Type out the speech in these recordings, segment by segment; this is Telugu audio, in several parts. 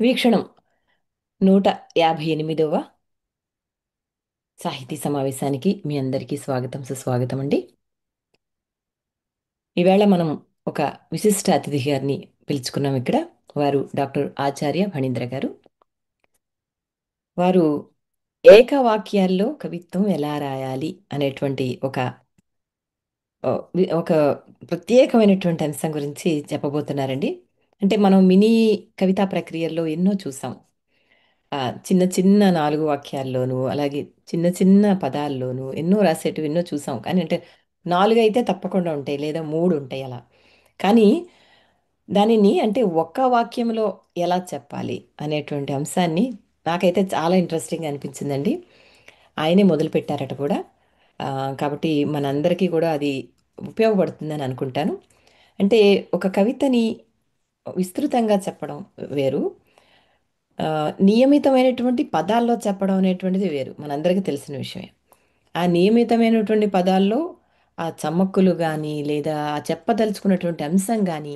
వీక్షణం 158వ సాహితీ సమావేశానికి మీ అందరికీ స్వాగతం సుస్వాగతం అండి. ఈవేళ మనం ఒక విశిష్ట అతిథి గారిని పిలుచుకున్నాం ఇక్కడ. వారు డాక్టర్ ఆచార్య ఫణీంద్ర గారు. వారు ఏకవాక్యాల్లో కవిత్వం ఎలా రాయాలి అనేటువంటి ఒక ప్రత్యేకమైనటువంటి అంశం గురించి చెప్పబోతున్నారండి. అంటే మనం మినీ కవితా ప్రక్రియల్లో ఎన్నో చూసాం. ఆ, చిన్న చిన్న 4 వాక్యాల్లోనూ అలాగే చిన్న చిన్న పదాల్లోనూ ఎన్నో రాసేటివి ఎన్నో చూసాం. కానీ అంటే 4 అయితే తప్పకుండా ఉంటాయి, లేదా 3 ఉంటాయి అలా. కానీ దానిని అంటే ఒక్క వాక్యంలో ఎలా చెప్పాలి అనేటువంటి అంశాన్ని నాకైతే చాలా ఇంట్రెస్టింగ్ అనిపించిందండి. ఆయనే మొదలు పెట్టారట కూడా. ఆ, కాబట్టి మనందరికీ కూడా అది ఉపయోగపడుతుందని అనుకుంటాను. అంటే ఒక కవితని విస్తృతంగా చెప్పడం వేరు, ఆ, నియమితమైనటువంటి పదాల్లో చెప్పడం అనేటువంటిది వేరు, మనందరికీ తెలిసిన విషయమే. ఆ నియమితమైనటువంటి పదాల్లో ఆ చమ్మక్కులు కానీ లేదా ఆ చెప్పదలుచుకున్నటువంటి అంశం కానీ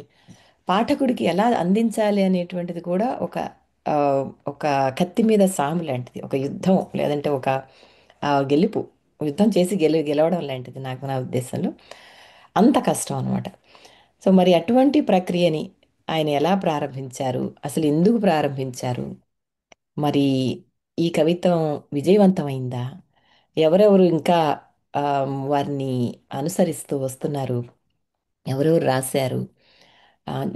పాఠకుడికి ఎలా అందించాలి అనేటువంటిది కూడా ఆ, ఒక కత్తి మీద సాము లాంటిది, ఒక యుద్ధం లేదంటే ఒక గెలుపు, యుద్ధం చేసి గెలవడం లాంటిది నా ఉద్దేశంలో. అంత కష్టం అనమాట. సో మరి అటువంటి ప్రక్రియని ఆయన ఎలా ప్రారంభించారు, అసలు ఎందుకు ప్రారంభించారు, మరి ఈ కవిత్వం విజయవంతమైందా, ఎవరెవరు ఇంకా వారిని అనుసరిస్తూ వస్తున్నారు, ఎవరెవరు రాశారు,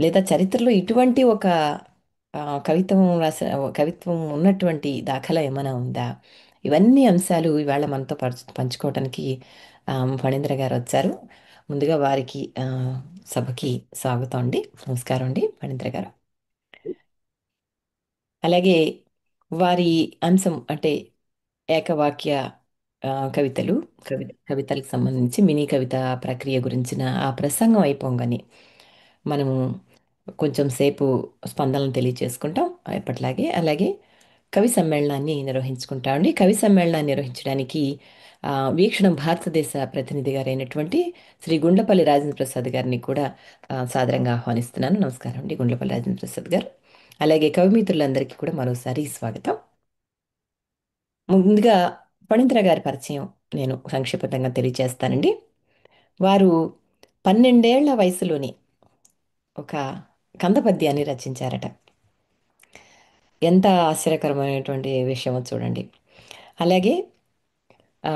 లేదా చరిత్రలో ఇటువంటి ఒక కవిత్వం కవిత్వం ఉన్నటువంటి దాఖలా ఏమైనా ఉందా, ఇవన్నీ అంశాలు ఇవాళ మనతో పంచుకోవడానికి ఫణీంద్ర గారు వచ్చారు. ముందుగా వారికి సభకి స్వాగతం అండి. నమస్కారం అండి ఫణీంద్ర గారు. అలాగే వారి అంశం అంటే ఏకవాక్య కవితలు, కవితలకు సంబంధించి మినీ కవిత ప్రక్రియ గురించిన ఆ ప్రసంగం అయిపోగానే మనము కొంచెం సేపు స్పందనలు తెలియచేసుకుంటాం ఎప్పటిలాగే. అలాగే కవి సమ్మేళనాన్ని నిర్వహించుకుంటామండి. కవి సమ్మేళనాన్ని నిర్వహించడానికి వీక్షణం భారతదేశ ప్రతినిధి గారైనటువంటి శ్రీ గుండ్లపల్లి రాజేంద్ర ప్రసాద్ గారిని కూడా సాదరంగా ఆహ్వానిస్తున్నాను. నమస్కారం అండి గుండ్లపల్లి రాజేంద్ర ప్రసాద్ గారు. అలాగే కవిమిత్రులందరికీ కూడా మరోసారి స్వాగతం. ముందుగా ఫణీంద్ర గారి పరిచయం నేను సంక్షిప్తంగా తెలియజేస్తానండి. వారు 12 ఏళ్ల వయసులోని ఒక కందపద్యాన్ని రచించారట. ఎంత ఆశ్చర్యకరమైనటువంటి విషయమో చూడండి. అలాగే ఆ,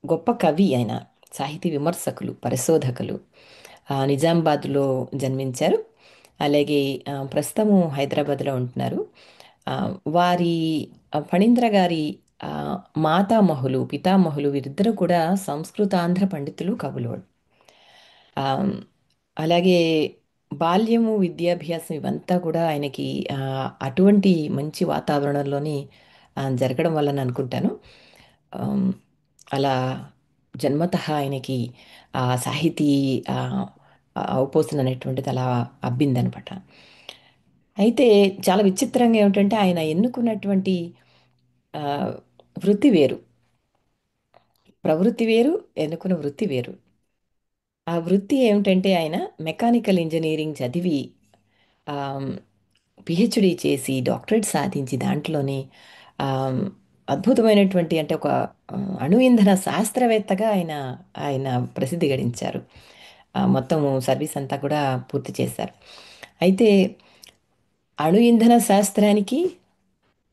గొప్ప కవి ఆయన, సాహితీ విమర్శకులు, పరిశోధకులు. నిజామాబాద్లో జన్మించారు. అలాగే ప్రస్తుతము హైదరాబాద్లో ఉంటున్నారు. ఆ, వారి ఫణీంద్ర గారి ఆ, మాతామహులు, పితామహులు వీరిద్దరూ కూడా సంస్కృతాంధ్ర పండితులు, కవులు. ఆ, అలాగే బాల్యము, విద్యాభ్యాసం ఇవంతా కూడా ఆయనకి అటువంటి మంచి వాతావరణంలోని జరగడం వల్ల అనుకుంటాను. ఆమ్, అలా జన్మతః ఆయనకి సాహితీ ఆ, అవపోసన అనేటువంటిది అలా అబ్బిందనమాట. అయితే చాలా విచిత్రంగా ఏమిటంటే ఆయన ఎన్నుకున్నటువంటి ఆ, వృత్తి వేరు, ప్రవృత్తి వేరు, ఎన్నుకున్న వృత్తి వేరు. ఆ వృత్తి ఏమిటంటే ఆయన మెకానికల్ ఇంజనీరింగ్ చదివి ఆమ్, పిహెచ్డి చేసి డాక్టరేట్ సాధించి దాంట్లోనే ఆమ్, అద్భుతమైనటువంటి అంటే ఒక అణు ఇంధన శాస్త్రవేత్తగా ఆయన ఆయన ప్రసిద్ధి గడించారు. మొత్తం సర్వీస్ అంతా కూడా పూర్తి చేశారు. అయితే అణు ఇంధన శాస్త్రానికి,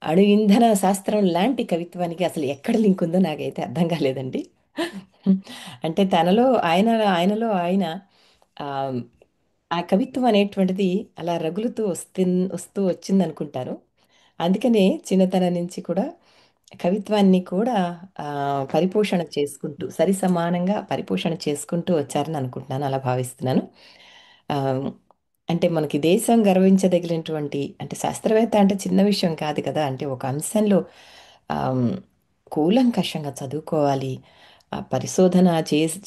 అణు ఇంధన శాస్త్రం లాంటి కవిత్వానికి అసలు ఎక్కడ లింక్ ఉందో నాకైతే అర్థం కాలేదండి. అంటే ఆయనలో ఆయన ఆ, ఆ కవిత్వం అనేటువంటిది అలా రగులుతూ వస్తూ వచ్చింది అనుకుంటారు. అందుకనే చిన్నతనం నుంచి కూడా కవిత్వాన్ని కూడా ఆ, పరిపోషణ చేసుకుంటూ సరి సమానంగా పరిపోషణ చేసుకుంటూ వచ్చారని అనుకుంటున్నాను, అలా భావిస్తున్నాను. ఆ, అంటే మనకి దేశం గర్వించదగినటువంటి అంటే శాస్త్రవేత్త అంటే చిన్న విషయం కాదు కదా. అంటే ఒక అంశంలో ఆమ్, కూలంకషంగా చదువుకోవాలి, పరిశోధన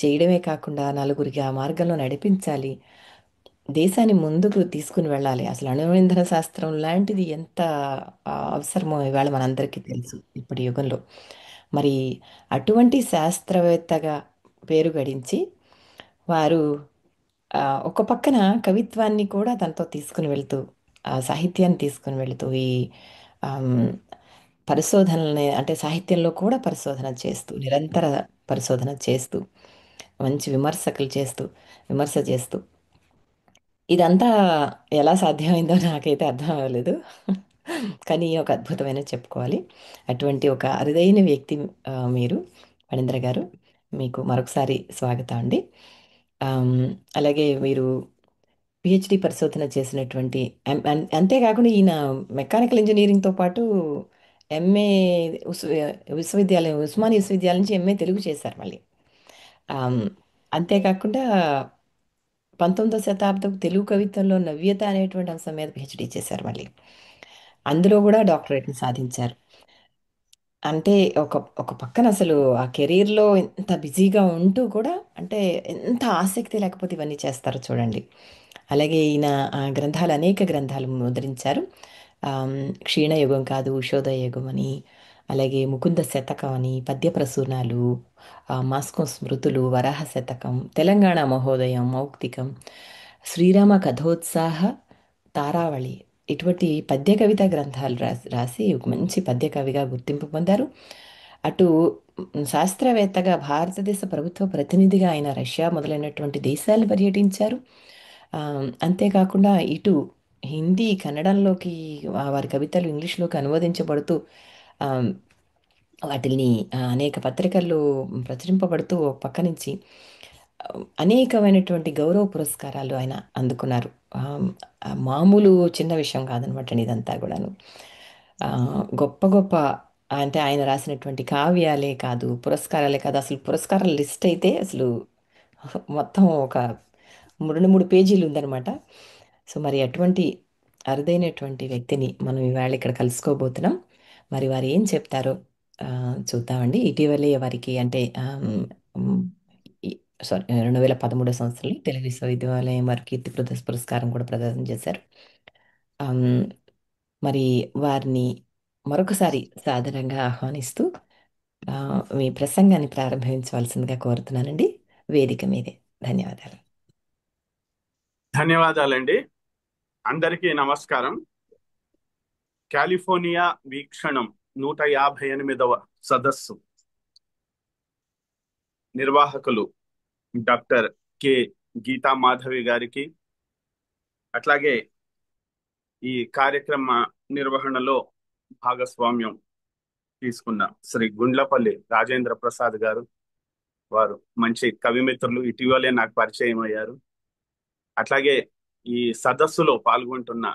చేయడమే కాకుండా నలుగురికి ఆ మార్గంలో నడిపించాలి, దేశాన్ని ముందుకు తీసుకుని వెళ్ళాలి. అసలు అణుఇంధన శాస్త్రం లాంటిది ఎంత అవసరమో ఇవాళ మనందరికీ తెలుసు ఇప్పటి యుగంలో. మరి అటువంటి శాస్త్రవేత్తగా పేరు గడించి వారు ఒక పక్కన కవిత్వాన్ని కూడా తనతో తీసుకుని వెళ్తూ ఆ సాహిత్యాన్ని తీసుకొని వెళుతూ ఈ ఆమ్, పరిశోధనల్ని అంటే సాహిత్యంలో కూడా పరిశోధన చేస్తూ నిరంతర పరిశోధన చేస్తూ మంచి విమర్శకులు చేస్తూ విమర్శ చేస్తూ ఇదంతా ఎలా సాధ్యమైందో నాకైతే అర్థం అవ్వలేదు. కానీ ఒక అద్భుతమైన చెప్పుకోవాలి. అటువంటి ఒక అరుదైన వ్యక్తి మీరు ఫణీంద్ర గారు. మీకు మరొకసారి స్వాగతం అండి. ఆమ్, అలాగే మీరు పిహెచ్డి పరిశోధన చేసినటువంటి అంతేకాకుండా ఈయన మెకానికల్ ఇంజనీరింగ్తో పాటు ఎంఏ విశ్వవిద్యాలయం ఉస్మానియా విశ్వవిద్యాలయం నుంచి ఎంఏ తెలుగు చేశారు మళ్ళీ. ఆమ్, అంతేకాకుండా 19వ శతాబ్దపు తెలుగు కవిత్వంలో నవ్యత అనేటువంటి అంశం మీద పిహెచ్డి చేశారు మళ్ళీ. అందులో కూడా డాక్టరేట్ని సాధించారు. అంటే ఒక ఒక పక్కన అసలు ఆ కెరీర్‌లో ఇంత బిజీగా ఉంటూ కూడా అంటే ఎంత ఆసక్తి లేకపోతే ఇవన్నీ చేస్తారో చూడండి. అలాగే ఈయన గ్రంథాలు అనేక గ్రంథాలు ముద్రించారు. ఆహ్, క్షీణయుగం కాదు ఉషోదయ యుగం అని, అలాగే ముకుంద శతకం అని, పద్య ప్రసూనాలు, మాస్కో స్మృతులు, వరాహ శతకం, తెలంగాణ మహోదయం, మౌక్తికం, శ్రీరామ కథోత్సాహ, తారావళి ఇటువంటి పద్య కవితా గ్రంథాలు రాసి ఒక మంచి పద్య కవిగా గుర్తింపు పొందారు. అటు శాస్త్రవేత్తగా భారతదేశ ప్రభుత్వ ప్రతినిధిగా ఆయన రష్యా మొదలైనటువంటి దేశాలు పర్యటించారు. అంతేకాకుండా ఇటు హిందీ, కన్నడంలోకి వారి కవితలు ఇంగ్లీష్‌లోకి అనువదించబడుతూ ఆహ్, వాటిల్ని అనేక పత్రికల్లో ప్రచురింపబడుతూ ఒక పక్క నుంచి అనేకమైనటువంటి గౌరవ పురస్కారాలు ఆయన అందుకున్నారు. ఆహ్, మామూలు చిన్న విషయం కాదనమాటండి ఇదంతా గూడాను. గొప్ప గొప్ప అంటే ఆయన రాసినటువంటి కావ్యాలే కాదు, పురస్కారాలే కాదు, అసలు పురస్కారాల లిస్ట్ అయితే అసలు మొత్తం ఒక 3 పేజీలు ఉందనమాట. సో, మరి అటువంటి అరుదైనటువంటి వ్యక్తిని మనం ఇవాళ ఇక్కడ కలుసుకోబోతున్నాం. మరి వారు ఏం చెప్తారో చూద్దామండి. ఇటీవలే వారికి అంటే హ్మ్, ఈ సారీ 2013 సంవత్సరంలో తెలుగు విశ్వవిద్యాలయం వారు కీర్తి పురస్కారం కూడా ప్రదానం చేశారు. హ్మ్, మరి వారిని మరొకసారి సాదరంగా ఆహ్వానిస్తూ మీ ప్రసంగాన్ని ప్రారంభించవలసిందిగా కోరుతున్నానండి. వేదిక మీదే. ధన్యవాదాలు. ధన్యవాదాలండి. అందరికీ నమస్కారం. కాలిఫోర్నియా వీక్షణం 158వ సదస్సు నిర్వాహకులు డాక్టర్ కె గీతా మాధవి గారికి, అట్లాగే ఈ కార్యక్రమ నిర్వహణలో భాగస్వామ్యం తీసుకున్న శ్రీ గుండ్లపల్లి రాజేంద్ర ప్రసాద్ గారు, వారు మంచి కవిమిత్రులు, ఇటీవలే నాకు పరిచయం అయ్యారు. అట్లాగే ఈ సదస్సులో పాల్గొంటున్న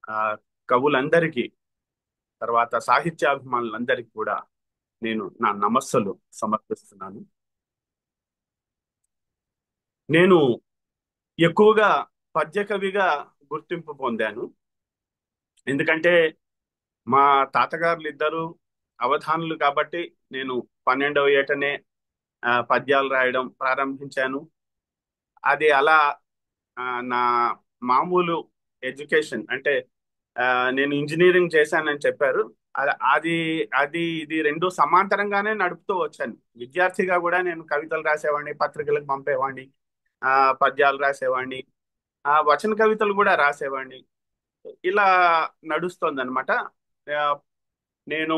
ఆ కవులందరికీ, తర్వాత సాహిత్యాభిమానులందరికీ కూడా నేను నా నమస్సులు సమర్పిస్తున్నాను. నేను ఎక్కువగా పద్య కవిగా గుర్తింపు పొందాను. ఎందుకంటే మా తాతగారులు ఇద్దరు అవధానులు కాబట్టి నేను 12వ ఏటనే పద్యాలు రాయడం ప్రారంభించాను. అది అలా నా మామూలు ఎడ్యుకేషన్ అంటే నేను ఇంజనీరింగ్ చేశానని చెప్పారు. అది అది ఇది రెండు సమాంతరంగానే నడుపుతూ వచ్చాను. విద్యార్థిగా కూడా నేను కవితలు రాసేవాడిని, పత్రికలకు పంపేవాడిని, పద్యాలు రాసేవాడిని, వచన కవితలు కూడా రాసేవాడిని. ఇలా నడుస్తోంది అనమాట. నేను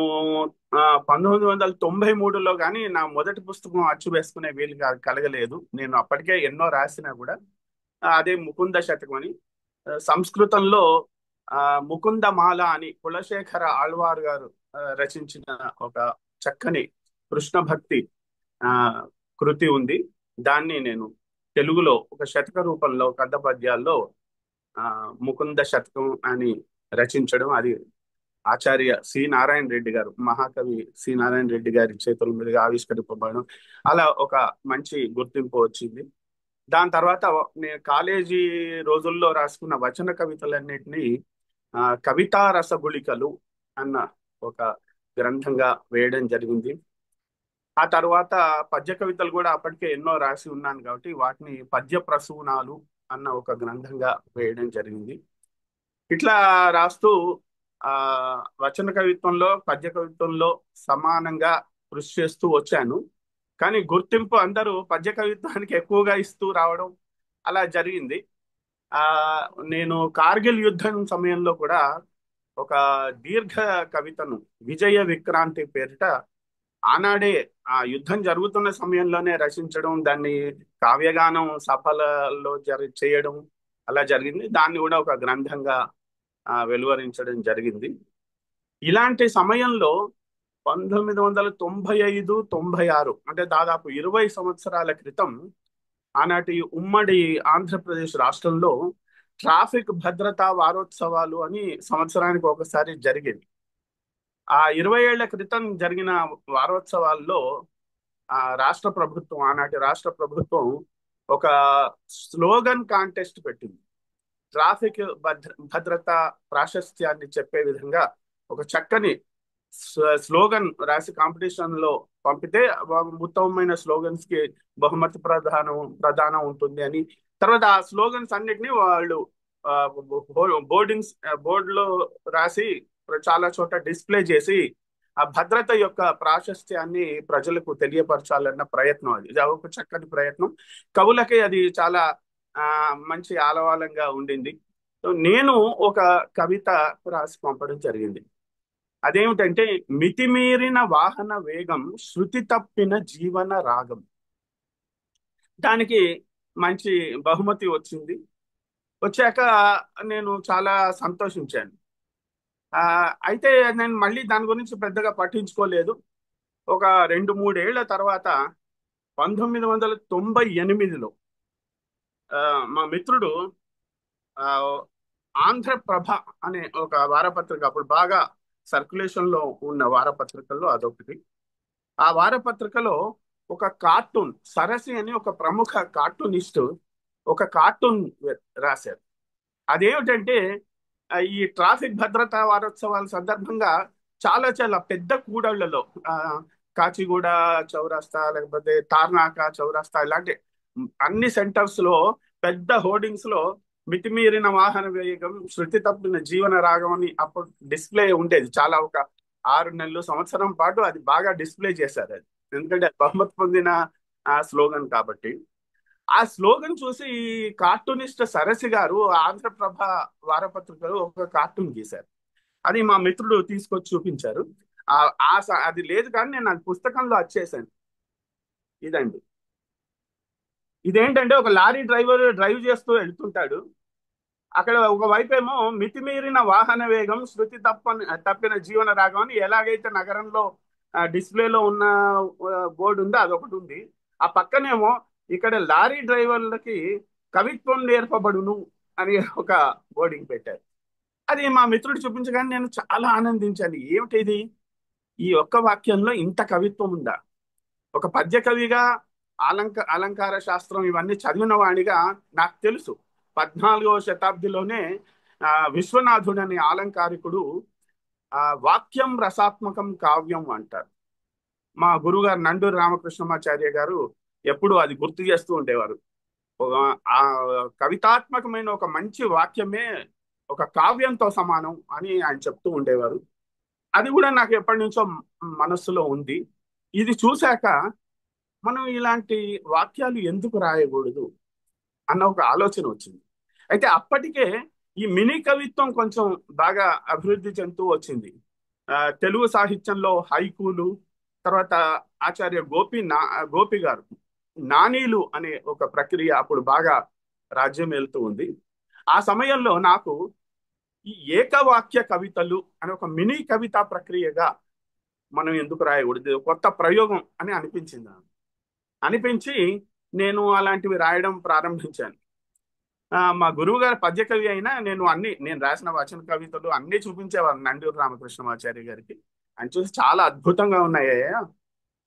1993లో కానీ నా మొదటి పుస్తకం అచ్చు వేసుకునే వీలు కలగలేదు. నేను అప్పటికే ఎన్నో రాసినా కూడా అదే ముకుంద శతకం అని. సంస్కృతంలో ముకుందమాల అని కులశేఖర ఆళ్వార్ గారు రచించిన ఒక చక్కని కృష్ణ భక్తి ఆ కృతి ఉంది. దాన్ని నేను తెలుగులో ఒక శతక రూపంలో కథ పద్యాల్లో ముకుంద శతకం అని రచించడం, అది ఆచార్య సి నారాయణ రెడ్డి గారు, మహాకవి సి నారాయణ రెడ్డి గారి చేతుల మీదుగా ఆవిష్కరింపబడడం, అలా ఒక మంచి గుర్తింపు వచ్చింది. దాని తర్వాత నేను కాలేజీ రోజుల్లో రాసుకున్న వచన కవితలన్నింటినీ కవితా రసగుళికలు అన్న ఒక గ్రంథంగా వేయడం జరిగింది. ఆ తర్వాత పద్య కవితలు కూడా అప్పటికే ఎన్నో రాసి ఉన్నాను కాబట్టి వాటిని పద్య ప్రసూనాలు అన్న ఒక గ్రంథంగా వేయడం జరిగింది. ఇట్లా రాస్తూ ఆ వచన కవిత్వంలో పద్య కవిత్వంలో సమానంగా కృషి చేస్తూ వచ్చాను. కానీ గుర్తింపు అందరూ పద్య కవిత్వానికి ఎక్కువగా ఇస్తూ రావడం అలా జరిగింది. ఆ నేను కార్గిల్ యుద్ధం సమయంలో కూడా ఒక దీర్ఘ కవితను విజయ విక్రాంతి పేరిట ఆనాడే ఆ యుద్ధం జరుగుతున్న సమయంలోనే రచించడం, దాన్ని కావ్యగానం సభలలో చేయడం అలా జరిగింది. దాన్ని కూడా ఒక గ్రంథంగా వెలువరించడం జరిగింది. ఇలాంటి సమయంలో 1995-96 అంటే దాదాపు 20 సంవత్సరాల క్రితం ఆనాటి ఉమ్మడి ఆంధ్రప్రదేశ్ రాష్ట్రంలో ట్రాఫిక్ భద్రతా వారోత్సవాలు అని సంవత్సరానికి ఒకసారి జరిగేవి. ఆ 20 ఏళ్ల క్రితం జరిగిన వారోత్సవాల్లో రాష్ట్ర ప్రభుత్వం, ఆనాటి రాష్ట్ర ప్రభుత్వం ఒక స్లోగన్ కాంటెస్ట్ పెట్టింది. ట్రాఫిక్ భద్రత ప్రాశస్త్యాన్ని చెప్పే విధంగా ఒక చక్కని స్లోగన్ రాసి కాంపిటీషన్ లో పంపితే ఉత్తమమైన స్లోగన్స్ కి బహుమతి ప్రధానం ఉంటుంది అని. తర్వాత ఆ స్లోగన్స్ అన్నిటినీ వాళ్ళు బోర్డులో రాసి చాలా చోట డిస్ప్లే చేసి ఆ భద్రత యొక్క ప్రాశస్త్యాన్ని ప్రజలకు తెలియపరచాలన్న ప్రయత్నం. అది ఒక చక్కని ప్రయత్నం. కవులకి అది చాలా ఆ మంచి ఆలవాలంగా ఉండింది. నేను ఒక కవిత రాసి పంపడం జరిగింది. అదేమిటంటే, మితిమీరిన వాహన వేగం, శృతి తప్పిన జీవన రాగం. దానికి మంచి బహుమతి వచ్చింది. వచ్చాక నేను చాలా సంతోషించాను. అయితే నేను మళ్ళీ దాని గురించి పెద్దగా పట్టించుకోలేదు. ఒక 2-3 ఏళ్ల తర్వాత 1998లో మా మిత్రుడు ఆ, ఆంధ్రప్రభ అనే ఒక వారపత్రిక, అప్పుడు బాగా సర్క్యులేషన్ లో ఉన్న వారపత్రికల్లో అదొకటి. ఆ వారపత్రికలో ఒక కార్టూన్, సరసి అని ఒక ప్రముఖ కార్టూనిస్ట్ ఒక కార్టూన్ రాశారు. అదేమిటంటే ఈ ట్రాఫిక్ భద్రతా వారోత్సవాల సందర్భంగా చాలా చాలా పెద్ద కూడళ్లలో, కాచిగూడ చౌరస్తా, లేకపోతే తార్నాక చౌరస్తా, ఇలాంటి అన్ని సెంటర్స్ లో పెద్ద హోర్డింగ్స్ లో మితిమీరిన వాహన వేగం, శృతి తప్పిన జీవన రాగం అని అప్పుడు డిస్ప్లే ఉండేది. చాలా ఒక 6 నెలలు, సంవత్సరం పాటు అది బాగా డిస్ప్లే చేశారు. అది ఎందుకంటే బహుమతి పొందిన ఆ స్లోగన్ కాబట్టి. ఆ స్లోగన్ చూసి ఈ కార్టూనిస్ట్ సరసి గారు ఆంధ్రప్రభ వారపత్రికలో ఒక కార్టూన్ గీశారు. అది మా మిత్రుడు తీసుకొచ్చి చూపించారు. అది లేదు కానీ నేను అది పుస్తకంలో వచ్చేసాను. ఇదండి. ఇదేంటంటే, ఒక లారీ డ్రైవర్ డ్రైవ్ చేస్తూ వెళ్తుంటాడు. అక్కడ ఒక వైపేమో మితిమీరిన వాహన వేగం, శృతి తప్పిన జీవన రాగం అని ఎలాగైతే నగరంలో డిస్ప్లేలో ఉన్న బోర్డు ఉందో అదొకటి ఉంది. ఆ పక్కనేమో ఇక్కడ లారీ డ్రైవర్లకి కవిత్వం నేర్పబడును అని ఒక బోర్డింగ్ పెట్టారు. అది మా మిత్రుడు చూపించగానే నేను చాలా ఆనందించాను. ఏమిటిది, ఈ ఒక్క వాక్యంలో ఇంత కవిత్వం ఉందా? ఒక పద్య కవిగా అలంకార శాస్త్రం ఇవన్నీ చదివిన వాడిగా నాకు తెలుసు. 14వ శతాబ్దిలోనే విశ్వనాథుడని ఆలంకారికుడు వాక్యం రసాత్మకం కావ్యం అంటారు. మా గురుగారు నండూరి రామకృష్ణమాచార్య గారు ఎప్పుడు అది గుర్తు చేస్తూ ఉండేవారు. ఆ కవితాత్మకమైన ఒక మంచి వాక్యమే ఒక కావ్యంతో సమానం అని ఆయన చెప్తూ ఉండేవారు. అది కూడా నాకు ఎప్పటి నుంచో మనస్సులో ఉంది. ఇది చూశాక మనం ఇలాంటి వాక్యాలు ఎందుకు రాయకూడదు అన్న ఒక ఆలోచన వచ్చింది. అయితే అప్పటికే ఈ మినీ కవిత్వం కొంచెం బాగా అభివృద్ధి చెందుతూ వచ్చింది. తెలుగు సాహిత్యంలో హైకూలు, తర్వాత ఆచార్య గోపి గారు నానీలు అనే ఒక ప్రక్రియ అప్పుడు బాగా రాజ్యం వెళ్తూ ఉంది. ఆ సమయంలో నాకు ఈ ఏకవాక్య కవితలు అనే ఒక మినీ కవితా ప్రక్రియగా మనం ఎందుకు రాయకూడదు, కొత్త ప్రయోగం అని అనిపించి నేను అలాంటివి రాయడం ప్రారంభించాను. మా గురువు గారు పద్య కవి అయినా నేను రాసిన వచన కవితలు అన్ని చూపించేవారు నండూరి రామకృష్ణమాచార్య గారికి. అని చూసి చాలా అద్భుతంగా ఉన్నాయ్యా,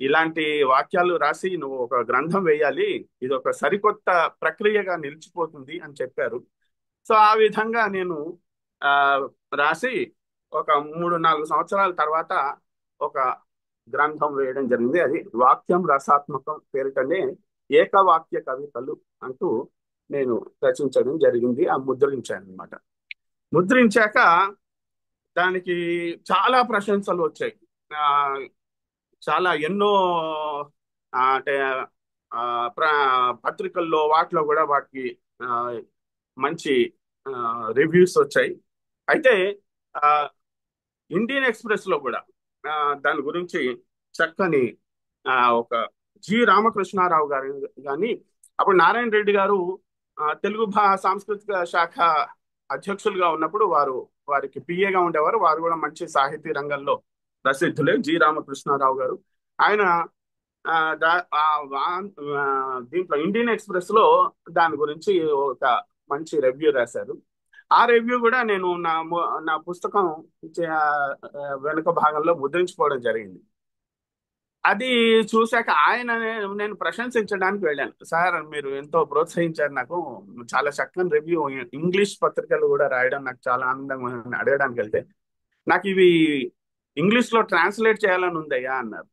ఇలాంటి వాక్యాలు రాసి నువ్వు ఒక గ్రంథం వేయాలి, ఇది ఒక సరికొత్త ప్రక్రియగా నిలిచిపోతుంది అని చెప్పారు. సో ఆ విధంగా నేను ఆ రాసి ఒక 3-4 సంవత్సరాల తర్వాత ఒక గ్రంథం వేయడం జరిగింది. అది వాక్యం రసాత్మకం పేరిటనే ఏకవాక్య కవితలు అంటూ నేను రచించడం జరిగింది. ముద్రించాను అనమాట. ముద్రించాక దానికి చాలా ప్రశంసలు వచ్చాయి. ఆ, చాలా ఎన్నో అంటే పత్రికల్లో వాటిలో కూడా వాటికి మంచి రివ్యూస్ వచ్చాయి. అయితే ఆ, ఇండియన్ ఎక్స్‌ప్రెస్ లో కూడా ఆ, దాని గురించి చక్కని ఒక జి రామకృష్ణారావు గారు కానీ అప్పుడు నారాయణ రెడ్డి గారు తెలుగు సాంస్కృతిక శాఖ అధ్యక్షులుగా ఉన్నప్పుడు వారికి పిఏగా ఉండేవారు. వారు కూడా మంచి సాహితీ రంగంలో ప్రసిద్ధులే, జి రామకృష్ణారావు గారు. ఆయన ఆ, దా- ఆ, వా- దీంట్లో ఇండియన్ ఎక్స్‌ప్రెస్ లో దాని గురించి ఒక మంచి రివ్యూ రాశారు. ఆ రివ్యూ కూడా నేను నా పుస్తకం వెనుక భాగంలో ముద్రించుకోవడం జరిగింది. అది చూశాక నేను ప్రశంసించడానికి వెళ్ళాను. సార్, మీరు ఎంతో ప్రోత్సహించారు నాకు, చాలా చక్కని రివ్యూ, ఇంగ్లీష్ పత్రికలు కూడా రాయడం నాకు చాలా ఆనందంగా ఉందని అడగడానికి వెళ్తే, నాకు ఇవి ఇంగ్లీష్ లో ట్రాన్స్లేట్ చేయాలని ఉందయ్యా అన్నారు.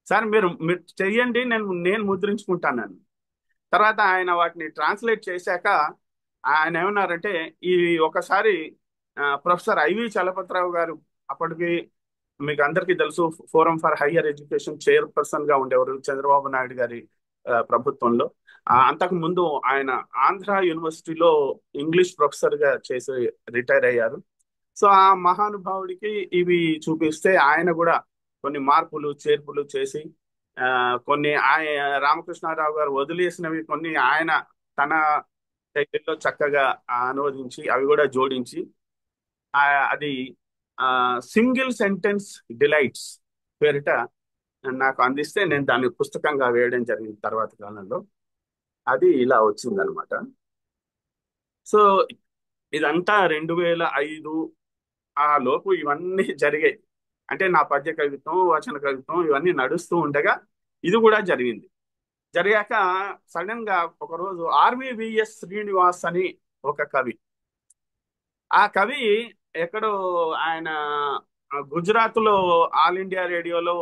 సార్, మీరు మీరు చెయ్యండి, నేను నేను ముద్రించుకుంటానని. తర్వాత ఆయన వాటిని ట్రాన్స్లేట్ చేశాక ఆయన ఏమన్నారంటే, ఈ ఒకసారి ప్రొఫెసర్ ఐవి చలపతిరావు గారు, అప్పటికి మీకు అందరికీ తెలుసు, forum for higher education chairperson గా ఉండేవారు చంద్రబాబు నాయుడు గారి ప్రభుత్వంలో. అంతకు ముందు ఆయన ఆంధ్ర యూనివర్సిటీలో ఇంగ్లీష్ ప్రొఫెసర్ గా చేసి రిటైర్ అయ్యారు. సో ఆ మహానుభావుడికి ఇవి చూపిస్తే ఆయన కూడా కొన్ని మార్పులు చేర్పులు చేసి ఆ, కొన్ని ఆయన రామకృష్ణారావు గారు వదిలేసినవి కొన్ని ఆయన తన శైలిలో చక్కగా అనువదించి అవి కూడా జోడించి ఆ, అది సింగిల్ సెంటెన్స్ డిలైట్స్ పేరిట నాకు అందిస్తే నేను దాన్ని పుస్తకంగా వేయడం జరిగింది తర్వాత కాలంలో. అది ఇలా వచ్చిందనమాట. సో ఇదంతా 2005 ఆ లోపు ఇవన్నీ జరిగాయి. అంటే నా పద్య కవిత్వం, వచన కవిత్వం ఇవన్నీ నడుస్తూ ఉండగా ఇది కూడా జరిగింది. జరిగాక సడన్ గా ఒకరోజు ఆర్వివిఎస్ శ్రీనివాస్ అని ఒక కవి, ఆ కవి ఎక్కడో ఆయన గుజరాత్ లో ఆల్ ఇండియా రేడియోలో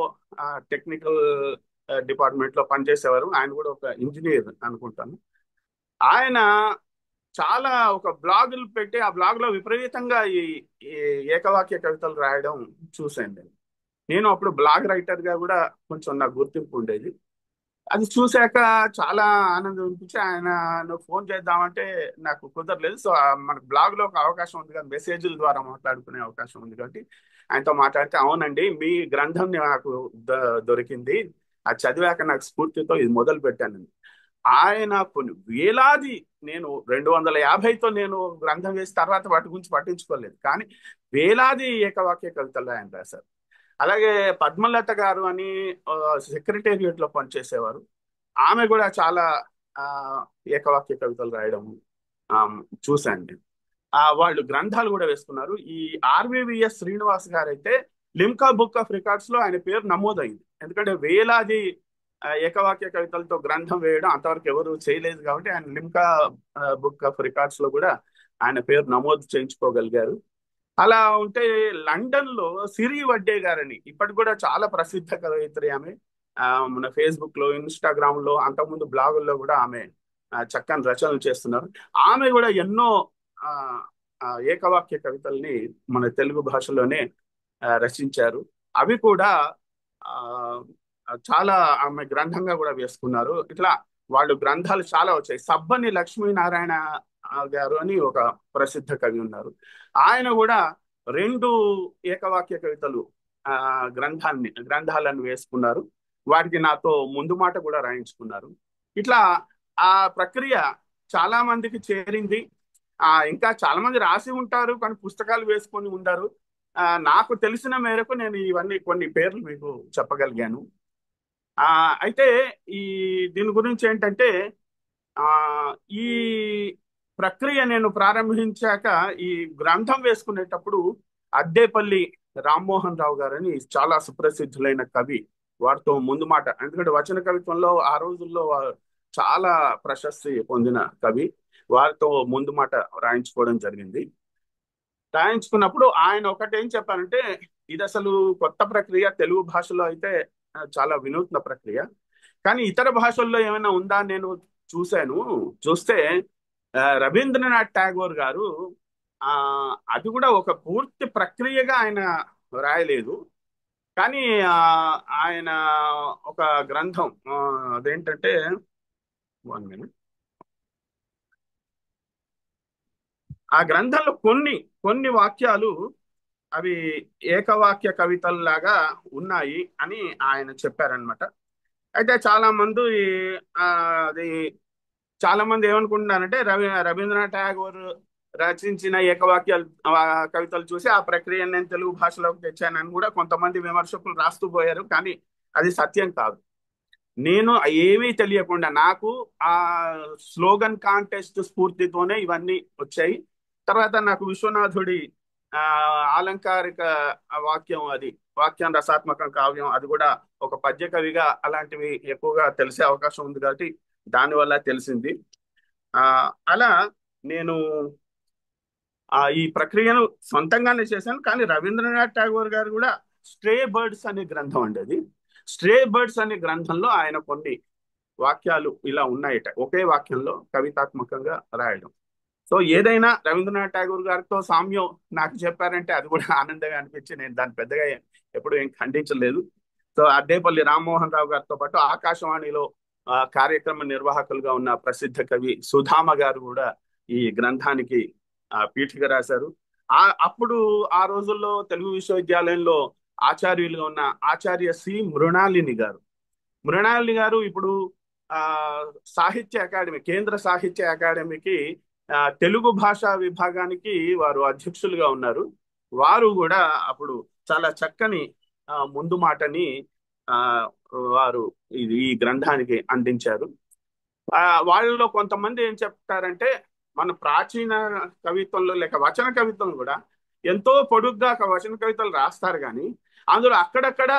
టెక్నికల్ డిపార్ట్మెంట్ లో పనిచేసేవారు. ఆయన కూడా ఒక ఇంజనీర్ అనుకుంటాను. ఆయన చాలా ఒక బ్లాగులు పెట్టి ఆ బ్లాగ్ లో విపరీతంగా ఈ ఏకవాక్య కవితలు రాయడం చూశాను నేను. నేను అప్పుడు బ్లాగ్ రైటర్ గా కూడా కొంచెం నాకు గుర్తింపు ఉండేది. అది చూశాక చాలా ఆనందం అనిపించి ఆయన నువ్వు ఫోన్ చేద్దామంటే నాకు కుదరలేదు. సో మనకు బ్లాగ్ లో ఒక అవకాశం ఉంది కదా, మెసేజ్ల ద్వారా మాట్లాడుకునే అవకాశం ఉంది కాబట్టి ఆయనతో మాట్లాడితే, అవునండి మీ గ్రంథం నాకు దొరికింది, అది చదివాక నాకు స్ఫూర్తితో ఇది మొదలు పెట్టాను. ఆయన కొన్ని వేలాది, నేను 250తో నేను గ్రంథం వేసి తర్వాత వాటి గురించి పట్టించుకోలేదు, కానీ వేలాది ఏకవాక్య కవితలు ఆయన రాశారు. అలాగే పద్మలత గారు అని సెక్రటేరియట్ లో పనిచేసేవారు. ఆమె కూడా చాలా ఆ, ఏకవాక్య కవితలు రాయడం ఆ, చూశాను నేను. వాళ్ళు గ్రంథాలు కూడా వేసుకున్నారు. ఈ ఆర్వివిఎస్ శ్రీనివాస్ గారు అయితే లిమ్కా బుక్ ఆఫ్ రికార్డ్స్ లో ఆయన పేరు నమోదైంది. ఎందుకంటే వేలాది ఏకవాక్య కవితలతో గ్రంథం వేయడం అంతవరకు ఎవరు చేయలేదు కాబట్టి ఆయన లిమ్కా బుక్ ఆఫ్ రికార్డ్స్ లో కూడా ఆయన పేరు నమోదు చేయించుకోగలిగారు. అలా ఉంటే లండన్ లో సిరి వడ్డే గారని ఇప్పటికి కూడా చాలా ప్రసిద్ధ కవయిత్రి ఆమె. మన ఫేస్బుక్ లో, ఇన్స్టాగ్రామ్ లో, అంతకుముందు బ్లాగుల్లో కూడా ఆమె చక్కని రచనలు చేస్తున్నారు. ఆమె కూడా ఎన్నో ఆ, ఏకవాక్య కవితల్ని మన తెలుగు భాషలోనే రచించారు. అవి కూడా ఆ, చాలా ఆమె గ్రంథంగా కూడా వేసుకున్నారు. ఇట్లా వాళ్ళు గ్రంథాలు చాలా వచ్చాయి. సబ్బని లక్ష్మీనారాయణ గారు అని ఒక ప్రసిద్ధ కవి ఉన్నారు. ఆయన కూడా 2 ఏకవాక్య కవితలు గ్రంథాలను వేసుకున్నారు. వాటికి నాతో ముందు మాట కూడా రాయించుకున్నారు. ఇట్లా ఆ ప్రక్రియ చాలా మందికి చేరింది. ఇంకా చాలా మంది రాసి ఉంటారు కానీ పుస్తకాలు వేసుకొని ఉండరు. నాకు తెలిసిన మేరకు నేను ఇవన్నీ కొన్ని పేర్లు మీకు చెప్పగలిగాను. ఆ అయితే ఈ దీని గురించి ఏంటంటే, ఆ ఈ ప్రక్రియ నేను ప్రారంభించాక ఈ గ్రంథం వేసుకునేటప్పుడు అద్దేపల్లి రామ్మోహన్ రావు గారని చాలా సుప్రసిద్ధులైన కవి, వారితో ముందు మాట, ఎందుకంటే వచన కవిత్వంలో ఆ రోజుల్లో చాలా ప్రశస్తి పొందిన కవి, వారితో ముందు మాట రాయించుకోవడం జరిగింది. రాయించుకున్నప్పుడు ఆయన ఒకటి ఏం చెప్పారంటే, ఇది అసలు కొత్త ప్రక్రియ, తెలుగు భాషలో అయితే చాలా వినూత్న ప్రక్రియ, కానీ ఇతర భాషల్లో ఏమైనా ఉందా అని నేను చూశాను. చూస్తే రవీంద్రనాథ్ ఠాగూర్ గారు ఆ అది కూడా ఒక పూర్తి ప్రక్రియగా ఆయన రాయలేదు. కానీ ఆయన ఒక గ్రంథం అదేంటంటే, 1 minute. ఆ గ్రంథంలో కొన్ని కొన్ని వాక్యాలు అవి ఏకవాక్య కవితల్లాగా ఉన్నాయి అని ఆయన చెప్పారనమాట. అయితే చాలా మంది ఆ, అది చాలా మంది ఏమనుకుంటున్నారంటే రవీంద్రనాథ్ ఠాగూర్ రచించిన ఏకవాక్యాలు కవితలు చూసి ఆ ప్రక్రియను నేను తెలుగు భాషలోకి తెచ్చానని కూడా కొంతమంది విమర్శకులు రాస్తూ పోయారు. కానీ అది సత్యం కాదు. నేను ఏమీ తెలియకుండా నాకు ఆ స్లోగన్ కాంటెస్ట్ స్ఫూర్తితోనే ఇవన్నీ వచ్చాయి. తర్వాత నాకు విశ్వనాథుడి ఆ ఆలంకారిక వాక్యం, అది వాక్యం రసాత్మకం కావ్యం, అది కూడా ఒక పద్య కవిగా అలాంటివి ఎక్కువగా తెలిసే అవకాశం ఉంది కాబట్టి దానివల్ల తెలిసింది. ఆ అలా నేను ఈ ప్రక్రియను సొంతంగానే చేశాను. కానీ రవీంద్రనాథ్ ఠాగూర్ గారు కూడా స్ట్రే బర్డ్స్ అనే గ్రంథం అండి అది. స్ట్రే బర్డ్స్ అనే గ్రంథంలో ఆయన కొన్ని వాక్యాలు ఇలా ఉన్నాయట, ఒకే వాక్యంలో కవితాత్మకంగా రాయడం. సో ఏదైనా రవీంద్రనాథ్ ఠాగూర్ గారితో సామ్యం నాకు చెప్పారంటే అది కూడా ఆనందంగా అనిపించి నేను దాన్ని పెద్దగా ఎప్పుడు ఏం ఖండించలేదు. సో అద్దేపల్లి రామ్మోహన్ రావు గారితో పాటు ఆకాశవాణిలో కార్యక్రమ నిర్వాహకులుగా ఉన్న ప్రసిద్ధ కవి సుధామ గారు కూడా ఈ గ్రంథానికి పీఠిక రాశారు. అప్పుడు ఆ రోజుల్లో తెలుగు విశ్వవిద్యాలయంలో ఆచార్యులుగా ఉన్న ఆచార్య సి మృణాలిని గారు. మృణాలిని గారు ఇప్పుడు ఆ సాహిత్య అకాడమీ, కేంద్ర సాహిత్య అకాడమీకి తెలుగు భాషా విభాగానికి వారు అధ్యక్షులుగా ఉన్నారు. వారు కూడా అప్పుడు చాలా చక్కని ముందు మాటని ఆ వారు ఈ గ్రంథానికి అందించారు. వాళ్ళలో కొంతమంది ఏం చెప్తారంటే మన ప్రాచీన కవిత్వంలో లేక వచన కవిత్వం కూడా ఎంతో పొడుగ్గా వచన కవితలు రాస్తారు, కానీ అందులో అక్కడక్కడ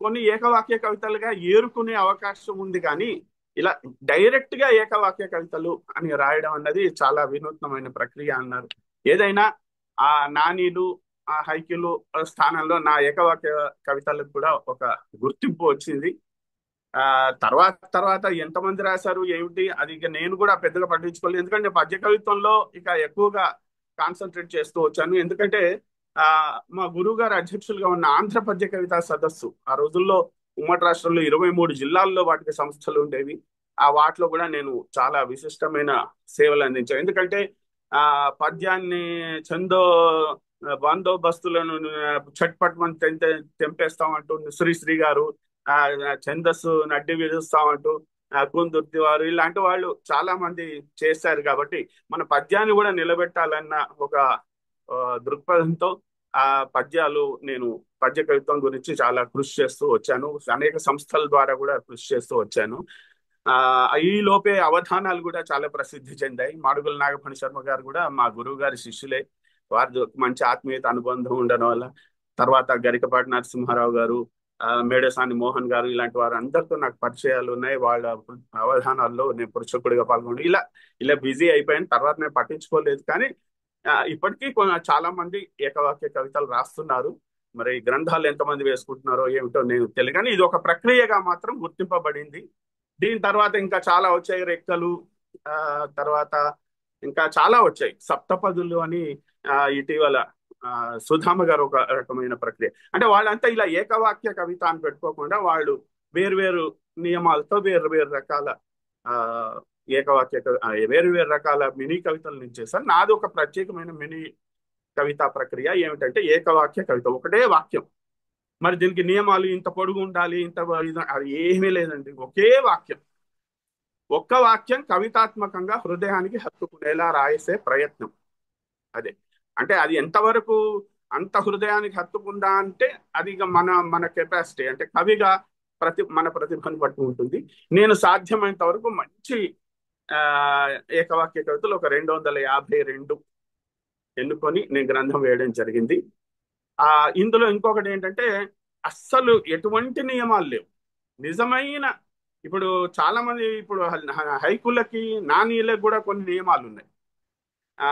కొన్ని ఏకవాక్య కవితలుగా ఏరుకునే అవకాశం ఉంది. కానీ ఇలా డైరెక్ట్ గా ఏకవాక్య కవితలు అని రాయడం అన్నది చాలా వినూత్నమైన ప్రక్రియ అన్నారు. ఏదైనా ఆ నానీలు, ఆ హైక్యులు స్థానంలో నా ఏకవాక్య కవితలకు కూడా ఒక గుర్తింపు వచ్చింది. ఆ తర్వాత తర్వాత ఎంతమంది రాశారు ఏమిటి అది ఇక నేను కూడా పెద్దగా పట్టించుకోలేదు. ఎందుకంటే పద్య కవిత్వంలో ఇక ఎక్కువగా కాన్సన్ట్రేట్ చేస్తూ వచ్చాను. ఎందుకంటే ఆ మా గురువు గారు అధ్యక్షులుగా ఉన్న ఆంధ్ర పద్య కవితా సదస్సు, ఆ రోజుల్లో ఉమ్మడి రాష్ట్రంలో 23 జిల్లాల్లో వాటికి సంస్థలు ఉండేవి. ఆ వాటిలో కూడా నేను చాలా విశిష్టమైన సేవలు అందించాను. ఎందుకంటే ఆ పద్యాన్ని చందో బందోబస్తులను చట్పట్మని తెంపేస్తామంటూ శ్రీశ్రీ గారు, ఆ ఛందస్సు నడ్డి విరుస్తామంటూ కుందుర్తి వారు ఇలాంటి వాళ్ళు చాలా మంది చేశారు. కాబట్టి మన పద్యాన్ని కూడా నిలబెట్టాలన్న ఒక దృక్పథంతో ఆ పద్యాలు నేను పద్య కవిత్వం గురించి చాలా కృషి చేస్తూ వచ్చాను. అనేక సంస్థల ద్వారా కూడా కృషి చేస్తూ వచ్చాను. ఆ ఈ లోపే అవధానాలు కూడా చాలా ప్రసిద్ధి చెందాయి. మాడుగుల నాగఫణి శర్మ గారు కూడా మా గురువు గారి శిష్యులే. వారితో మంచి ఆత్మీయత అనుబంధం ఉండడం వల్ల, తర్వాత గరికపాటి నరసింహారావు గారు, మేడసాని మోహన్ గారు ఇలాంటి వారు అందరితో నాకు పరిచయాలు ఉన్నాయి. వాళ్ళ అవధానాల్లో నేను పురుషకుడిగా పాల్గొని ఇలా ఇలా బిజీ అయిపోయాను. తర్వాత నేను పట్టించుకోలేదు. కానీ ఇప్పటికీ చాలా మంది ఏకవాక్య కవితలు రాస్తున్నారు. మరి గ్రంథాలు ఎంతమంది వేసుకుంటున్నారో ఏమిటో నేను తెలియదు, కానీ ఇది ఒక ప్రక్రియగా మాత్రం గుర్తింపబడింది. దీని తర్వాత ఇంకా చాలా వచ్చాయి, రెక్కలు, తర్వాత ఇంకా చాలా వచ్చాయి, సప్తపదులు అని ఇటీవల సుధామ గారు ఒక రకమైన ప్రక్రియ. అంటే వాళ్ళంతా ఇలా ఏకవాక్య కవిత అని పెట్టుకోకుండా వాళ్ళు వేరు నియమాలతో వేరు రకాల ఆ ఏకవాక్య వేరు రకాల మినీ కవితలు నేను చేశాను. నాది ఒక ప్రత్యేకమైన మినీ కవితా ప్రక్రియ. ఏమిటంటే ఏకవాక్య కవిత, ఒకటే వాక్యం. మరి దీనికి నియమాలు ఇంత పొడుగు ఉండాలి, ఇంత అది ఏమీ లేదండి. ఒకే వాక్యం, ఒక్క వాక్యం కవితాత్మకంగా హృదయానికి హత్తుకునేలా రాసే ప్రయత్నం. అదే అంటే అది ఎంతవరకు అంత హృదయానికి హత్తుకుందా అంటే అది ఇక మన మన కెపాసిటీ, అంటే కవిగా మన ప్రతిభను బట్టి ఉంటుంది. నేను సాధ్యమైనంత వరకు మంచి ఆ ఏకవాక్య కవితలు ఒక 252 ఎన్నుకొని నేను గ్రంథం వేయడం జరిగింది. ఆ ఇందులో ఇంకొకటి ఏంటంటే అస్సలు ఎటువంటి నియమాలు లేవు. నిజమైన ఇప్పుడు చాలా మంది ఇప్పుడు హైకులకి నానీలకు కూడా కొన్ని నియమాలు ఉన్నాయి. ఆ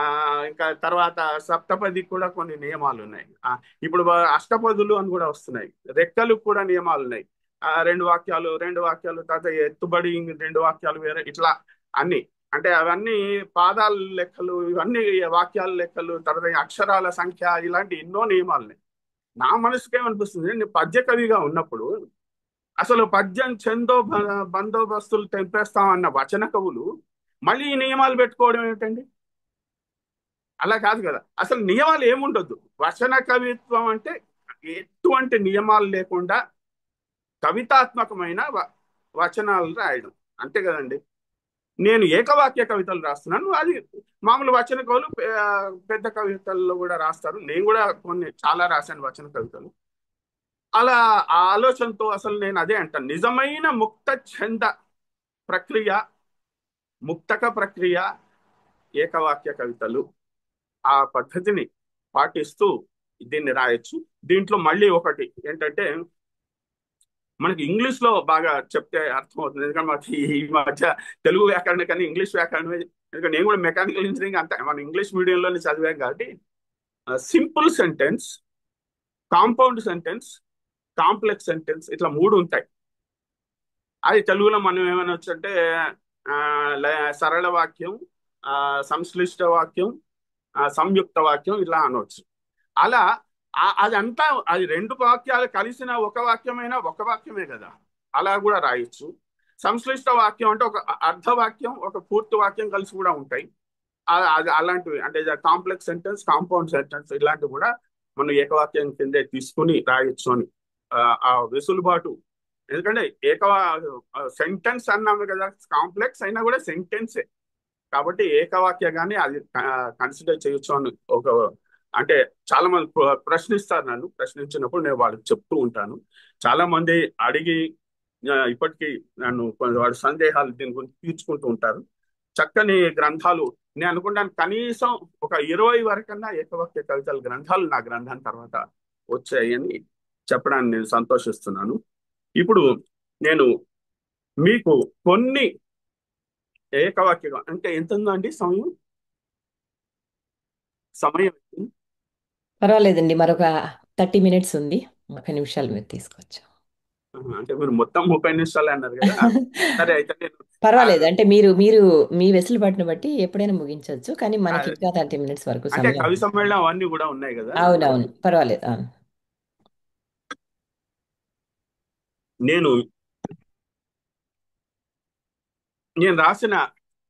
ఇంకా తర్వాత సప్తపదికి కూడా కొన్ని నియమాలు ఉన్నాయి. ఇప్పుడు అష్టపదులు అని కూడా వస్తున్నాయి. రెక్కలకు కూడా నియమాలు ఉన్నాయి. రెండు వాక్యాలు తర్వాత ఎత్తుబడి 2 వాక్యాలు వేరే, ఇట్లా అన్ని. అంటే అవన్నీ పాదాల లెక్కలు, ఇవన్నీ వాక్యాల లెక్కలు, తర్వాత అక్షరాల సంఖ్య, ఇలాంటి ఎన్నో నియమాలు ఉన్నాయి. నా మనసుకి ఏమనిపిస్తుంది, నేను పద్య కవిగా ఉన్నప్పుడు అసలు పద్యం చందో బందోబస్తులు తెంపేస్తామన్న వచన కవులు మళ్ళీ ఈ నియమాలు పెట్టుకోవడం ఏమిటండి? అలా కాదు కదా, అసలు నియమాలు ఏముండొద్దు. వచన కవిత్వం అంటే ఎటువంటి నియమాలు లేకుండా కవితాత్మకమైన వచనాలు రాయడం, అంతే కదండి. నేను ఏకవాక్య కవితలు రాస్తున్నాను, అది మామూలు వచన కవులు పెద్ద కవితల్లో కూడా రాస్తారు. నేను కూడా కొన్ని చాలా రాశాను వచన కవితలు. అలా ఆ ఆలోచనతో అసలు నేను అదే అంటాను, నిజమైన ముక్త ఛంద ప్రక్రియ, ముక్తక ప్రక్రియ ఏకవాక్య కవితలు. ఆ పద్ధతిని పాటిస్తూ దీన్ని రాయొచ్చు. దీంట్లో మళ్ళీ ఒకటి ఏంటంటే, మనకి ఇంగ్లీష్ లో బాగా చెప్తే అర్థమవుతుంది. ఎందుకంటే మనకి ఈ మధ్య తెలుగు వ్యాకరణ కన్నా ఇంగ్లీష్ వ్యాకరణమే. ఎందుకంటే నేను కూడా మెకానికల్ ఇంజనీరింగ్ అంతా మనం ఇంగ్లీష్ మీడియంలోనే చదివాం కాబట్టి, simple sentence, compound sentence, complex sentence, ఇట్లా మూడు ఉంటాయి. అది తెలుగులో మనం ఏమైనా వచ్చంటే ఆ, సరళ వాక్యం, ఆ, సంశ్లిష్ట వాక్యం, సంయుక్త వాక్యం, ఇలా అనవచ్చు. అలా అదంతా అది రెండు వాక్యాలు కలిసిన ఒక వాక్యమైనా ఒక వాక్యమే కదా, అలా కూడా రాయొచ్చు. సంశ్లిష్ట వాక్యం అంటే ఒక అర్ధ వాక్యం ఒక పూర్తి వాక్యం కలిసి కూడా ఉంటాయి. అది అలాంటివి అంటే కాంప్లెక్స్ సెంటెన్స్, కాంపౌండ్ సెంటెన్స్, ఇలాంటివి కూడా మనం ఏకవాక్యం కిందే తీసుకుని రాయొచ్చు అని ఆ ఆ వెసులుబాటు. ఎందుకంటే సెంటెన్స్ అన్నాము కదా, కాంప్లెక్స్ అయినా కూడా సెంటెన్సే కాబట్టి ఏకవాక్యగానే అది కన్సిడర్ చేయొచ్చు అని ఒక, అంటే చాలా మంది ప్రశ్నిస్తారు, నన్ను ప్రశ్నించినప్పుడు నేను వాళ్ళకి చెప్తూ ఉంటాను. చాలా మంది అడిగి ఇప్పటికీ నన్ను వాడి సందేహాలు దీని గురించి తీర్చుకుంటూ ఉంటారు. చక్కని గ్రంథాలు, నేను అనుకుంటాను కనీసం ఒక 20 వరకన్నా ఏకవాక్య కవితల గ్రంథాలు నా గ్రంథం తర్వాత వచ్చాయని చెప్పడానికి నేను సంతోషిస్తున్నాను. ఇప్పుడు నేను మీకు కొన్ని ఏకవాక్య అంటే ఎంత ఉందో అండి సమయం, సమయం పర్వాలేదండి, మరొక 30 minutes ఉంది. 30 నిమిషాలు మీరు తీసుకోవచ్చు. అంటే మీరు మొత్తం 30 నిమిషాలు అన్నారు కదా. సరే అయితే నేను ఆ, పర్వాలేదు, అంటే మీరు మీరు మీ వెసులుబాటును బట్టి ఎప్పుడైనా ముగించవచ్చు, కానీ ఆ, మనకి ఇంకా 30 minutes వరకు అంటే సమయం కవి ఉంది. సమ్మేళనం అవన్నీ కూడా ఉన్నాయి కదా, అందుకని అవునవును, పర్వాలేదు, అవును. నేను నేను రాసిన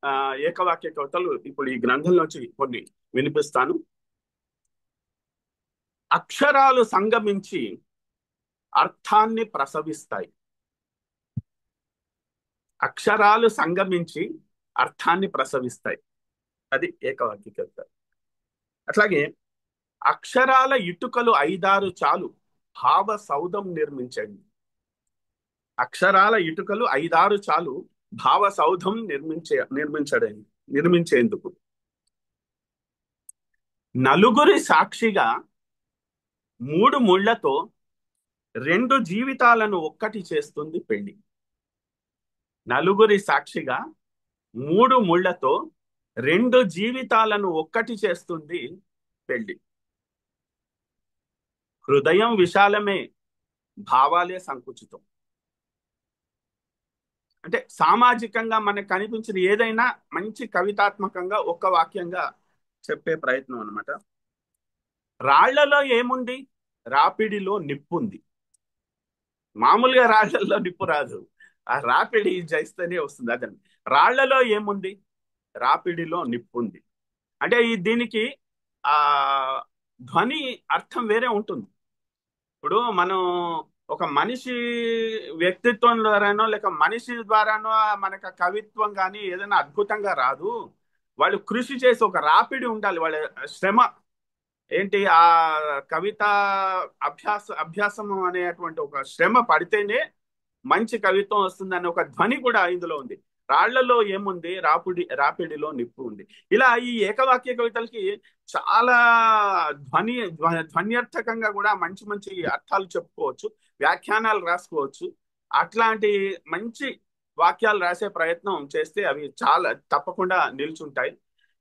ఆ, ఏకవాక్య కవితలు ఇప్పుడు ఈ గ్రంథంలోంచి కొన్ని వినిపిస్తాను. అక్షరాలు సంగమించి అర్థాన్ని ప్రసవిస్తాయి. అక్షరాలు సంగమించి అర్థాన్ని ప్రసవిస్తాయి, అది ఏకవాక్య కవిత. అట్లాగే అక్షరాల ఇటుకలు ఐదారు చాలు భావ సౌధం నిర్మించండి. అక్షరాల ఇటుకలు ఐదారు చాలు భావ సౌధం నిర్మించేందుకు. నలుగురి సాక్షిగా మూడు ముళ్లతో రెండు జీవితాలను ఒక్కటి చేస్తుంది పెళ్లి. నలుగురి సాక్షిగా మూడు ముళ్లతో రెండు జీవితాలను ఒక్కటి చేస్తుంది పెళ్లి. హృదయం విశాలమే, భావాలే సంకుచితం. అంటే సామాజికంగా మనకు కనిపించిన ఏదైనా మంచి కవితాత్మకంగా ఒక్క వాక్యంగా చెప్పే ప్రయత్నం అన్నమాట. రాళ్లలో ఏముంది, రాపిడిలో నిప్పుంది. మామూలుగా రాళ్లలో నిప్పు రాదు, ఆ రాపిడి జయిస్తేనే వస్తుంది. అదండి, రాళ్లలో ఏముంది, రాపిడిలో నిప్పుంది. అంటే దీనికి ఆ ధ్వని అర్థం వేరే ఉంటుంది. ఇప్పుడు మనం ఒక మనిషి వ్యక్తిత్వం ద్వారానో లేక మనిషి ద్వారానో మనకు ఆ కవిత్వం కానీ ఏదైనా అద్భుతంగా రాదు. వాళ్ళు కృషి చేసి ఒక రాపిడి ఉండాలి, వాళ్ళ శ్రమ ఏంటి, ఆ కవిత అభ్యాసం అనేటువంటి ఒక శ్రమ పడితేనే మంచి కవిత్వం వస్తుందనే ఒక ధ్వని కూడా ఇందులో ఉంది. రాళ్లలో ఏముంది, రాపిడిలో నిప్పు ఉంది. ఇలా ఈ ఏకవాక్య కవితలకి చాలా ధ్వన్యర్థకంగా కూడా మంచి మంచి అర్థాలు చెప్పుకోవచ్చు, వ్యాఖ్యానాలు రాసుకోవచ్చు. అట్లాంటి మంచి వాక్యాలు రాసే ప్రయత్నం చేస్తే అవి చాలా తప్పకుండా నిల్చుంటాయి.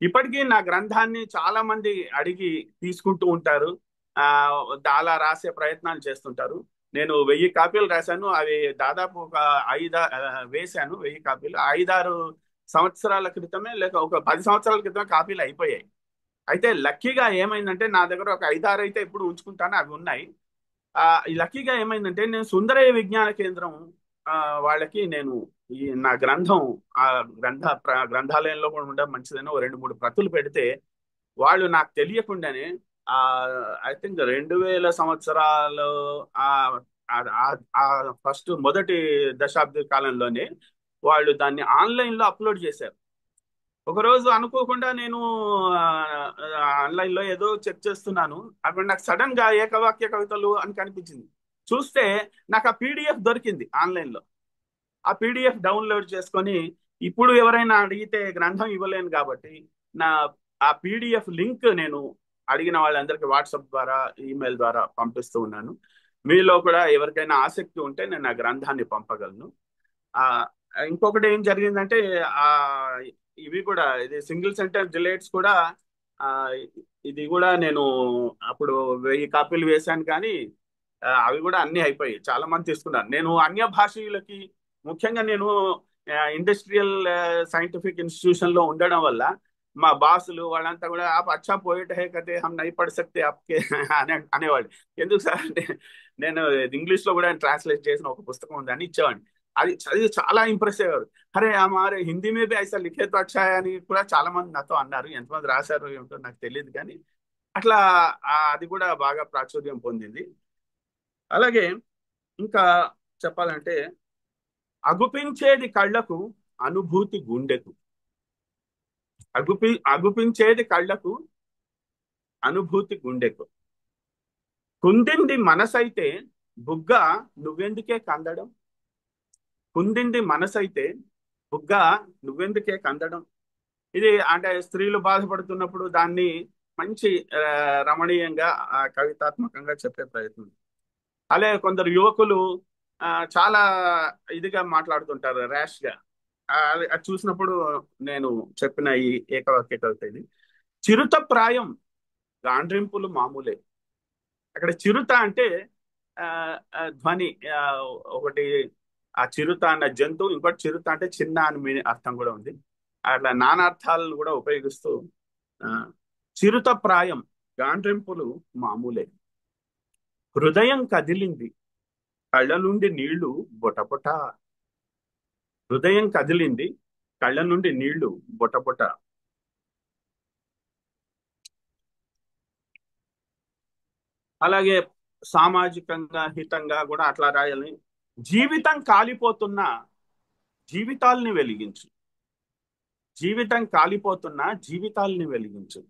ఇప్పటికీ నా గ్రంథాన్ని చాలా మంది అడిగి తీసుకుంటూ ఉంటారు, ఆ అలా రాసే ప్రయత్నాలు చేస్తుంటారు. నేను 1000 కాపీలు రాశాను, అవి దాదాపు ఒక వేశాను. 1000 కాపీలు 5-6 సంవత్సరాల క్రితమే లేక ఒక 10 సంవత్సరాల క్రితమే కాపీలు అయిపోయాయి. అయితే లక్కీగా ఏమైందంటే నా దగ్గర ఒక 5-6 అయితే ఇప్పుడు ఉంచుకుంటాను, అవి ఉన్నాయి. ఈ లక్కీగా ఏమైందంటే నేను సుందరయ్య విజ్ఞాన కేంద్రం ఆ, వాళ్ళకి నేను నా గ్రంథం ఆ గ్రంథాలయంలో కూడా ఉండే మంచిదని 2-3 ప్రతులు పెడితే వాళ్ళు నాకు తెలియకుండానే ఆ ఐ థింక్ 2000 సంవత్సరాలు ఆ ఆ ఫస్ట్ మొదటి దశాబ్ది కాలంలోనే వాళ్ళు దాన్ని ఆన్లైన్ లో అప్లోడ్ చేశారు. ఒకరోజు అనుకోకుండా నేను ఆన్లైన్ లో ఏదో చెక్ చేస్తున్నాను. అప్పుడు నాకు సడన్ గా ఏకవాక్య కవితలు అని కనిపించింది. చూస్తే నాకు ఆ పీడిఎఫ్ దొరికింది ఆన్లైన్ లో. ఆ పీడిఎఫ్ డౌన్లోడ్ చేసుకొని ఇప్పుడు ఎవరైనా అడిగితే గ్రంథం ఇవ్వలేను కాబట్టి నా ఆ పీడిఎఫ్ లింక్ నేను అడిగిన వాళ్ళందరికీ వాట్సాప్ ద్వారా, ఈమెయిల్ ద్వారా పంపిస్తూ ఉన్నాను. మీలో కూడా ఎవరికైనా ఆసక్తి ఉంటే నేను ఆ గ్రంథాన్ని పంపగలను. ఆ ఇంకొకటి ఏం జరిగిందంటే ఆ ఇవి కూడా ఇది సింగిల్ సెంటెన్స్ డిలేట్స్ కూడా ఆ ఇది కూడా నేను అప్పుడు 1000 కాపీలు వేశాను కానీ అవి కూడా అన్ని అయిపోయాయి. చాలా మంది తీసుకున్నారు. నేను అన్య భాషీయులకి ముఖ్యంగా నేను ఇండస్ట్రియల్ సైంటిఫిక్ ఇన్స్టిట్యూషన్ లో ఉండడం వల్ల మా బాసులు వాళ్ళంతా కూడా "ఆప్ అచ్చా పోయిట్ హే కతే హమ్ నహీ పढ़ सकते आपके" అనేవాళ్ళు. ఎందుకు సార్ అంటే నేను ఇంగ్లీష్ లో కూడా ట్రాన్స్లేట్ చేసిన ఒక పుస్తకం ఉంది అని ఇచ్చేవాడిని. అది చదివి చాలా ఇంప్రెస్ అయ్యారు. అరే హమారే హిందీ మే భీ ఐసా లిఖే తో అచ్చా హై అని కూడా చాలా మంది నాతో అన్నారు. ఎంతమంది రాశారు ఏమిటో నాకు తెలియదు కానీ అట్లా అది కూడా బాగా ప్రాచుర్యం పొందింది. అలాగే ఇంకా చెప్పాలంటే అగుపించేది కళ్ళకు, అనుభూతి గుండెకు. అగుపించేది కళ్ళకు, అనుభూతి గుండెకు. కుందింది మనసైతే బుగ్గ నువ్వెందుకే కందడం. కుందింది మనసైతే బుగ్గ నువ్వెందుకే కందడం. ఇది అంటే స్త్రీలు బాధపడుతున్నప్పుడు దాన్ని మంచి రమణీయంగా కవితాత్మకంగా చెప్పే ప్రయత్నం. అలాగే కొందరు యువకులు చాలా ఇదిగా మాట్లాడుతుంటారు, ర్యాష్ గా. అది చూసినప్పుడు నేను చెప్పిన ఈ ఏకవాక్య కవిత ఇది. చిరుత ప్రాయం గాండ్రింపులు మామూలే. అక్కడ చిరుత అంటే ఆ, ధ్వని, ఒకటి ఆ చిరుత అన్న జంతువు, ఇంకోటి చిరుత అంటే చిన్న అని అర్థం కూడా ఉంది. అట్లా నానార్థాలను కూడా ఉపయోగిస్తూ ఆ, చిరుత ప్రాయం గాండ్రింపులు మామూలే. హృదయం కదిలింది కళ్ళ నుండి నీళ్లు బొటబొట. హృదయం కదిలింది కళ్ళ నుండి నీళ్లు బొటబొట. అలాగే సామాజికంగా హితంగా కూడా అట్లా రాయాలి. జీవితం కాలిపోతున్న జీవితాల్ని వెలిగించు. జీవితం కాలిపోతున్న జీవితాల్ని వెలిగించు.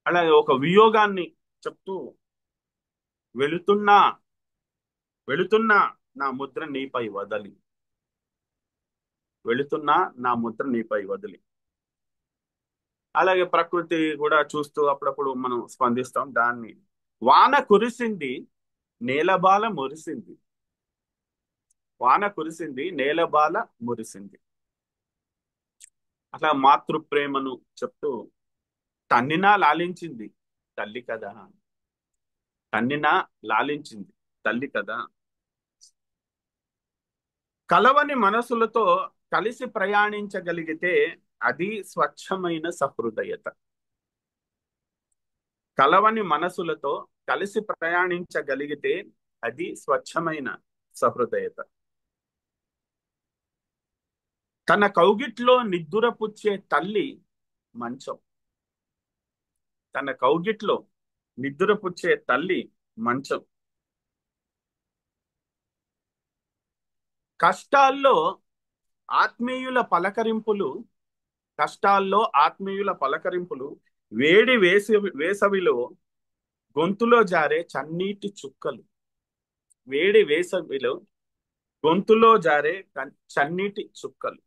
అలాగే ఒక వియోగాన్ని చెప్తూ వెళుతున్నా వెళుతున్నా నా ముద్ర నీపై వదలి. వెళుతున్నా నా ముద్ర నీపై వదిలి. అలాగే ప్రకృతి కూడా చూస్తూ అప్పుడప్పుడు మనం స్పందిస్తాం. దాన్ని వాన కురిసింది నేలబాల మురిసింది. వాన కురిసింది నేలబాల మురిసింది. అట్లా మాతృ ప్రేమను చెప్తూ తన్నినా లాలించింది తల్లి కదా. తన్నినా లాలించింది తల్లి కదా. కలవని మనసులతో కలిసి ప్రయాణించగలిగితే అది స్వచ్ఛమైన సహృదయత. కలవని మనసులతో కలిసి ప్రయాణించగలిగితే అది స్వచ్ఛమైన సహృదయత. తన కౌగిట్లో నిద్దురపుచ్చే తల్లి మంచం. తన కౌగిట్లో నిద్దురపుచ్చే తల్లి మంచం. కష్టాల్లో ఆత్మీయుల పలకరింపులు కష్టాల్లో ఆత్మీయుల పలకరింపులు వేడి వేసవిలో గొంతులో జారే చన్నీటి చుక్కలు. వేడి వేసవిలో గొంతులో జారే చన్నీటి చుక్కలు.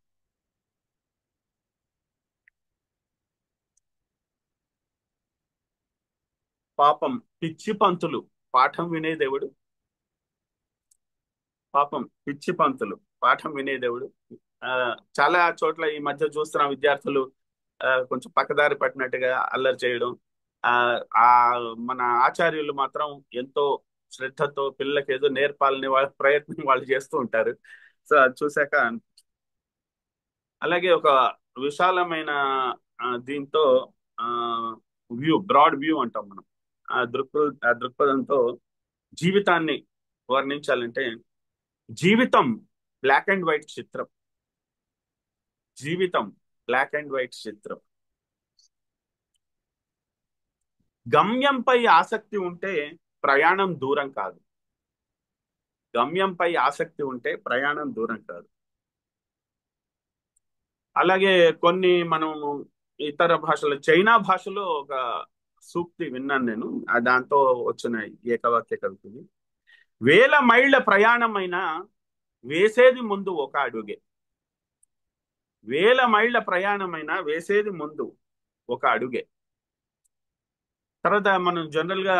పాపం పిచ్చి పంతులు పాఠం వినేదేవుడు. పాపం పిచ్చి పంతులు పాఠం వినేదేవుడు. ఆ చాలా చోట్ల ఈ మధ్య చూస్తున్న విద్యార్థులు కొంచెం పక్కదారి పట్టినట్టుగా అల్లరి చేయడం. ఆ ఆ మన ఆచార్యులు మాత్రం ఎంతో శ్రద్ధతో పిల్లలకి ఏదో నేర్పాలని వాళ్ళ ప్రయత్నం వాళ్ళు చేస్తూ ఉంటారు. సో అది చూశాక అలాగే ఒక విశాలమైన దీంతో ఆ బ్రాడ్ వ్యూ అంటాం మనం. ఆ దృక్పథంతో జీవితాన్ని వర్ణించాలంటే జీవితం బ్లాక్ అండ్ వైట్ చిత్రం. జీవితం బ్లాక్ అండ్ వైట్ చిత్రం. గమ్యంపై ఆసక్తి ఉంటే ప్రయాణం దూరం కాదు. గమ్యంపై ఆసక్తి ఉంటే ప్రయాణం దూరం కాదు. అలాగే కొన్ని మనం ఇతర భాషలు, చైనా భాషలో ఒక సూక్తి విన్నాను నేను, దాంతో వచ్చిన ఏకవాక్య కవిత ఇది. వేల మైళ్ళ ప్రయాణమైన వేసేది ముందు ఒక అడుగే. వేల మైళ్ళ ప్రయాణమైన వేసేది ముందు ఒక అడుగే. తర్వాత మనం జనరల్ గా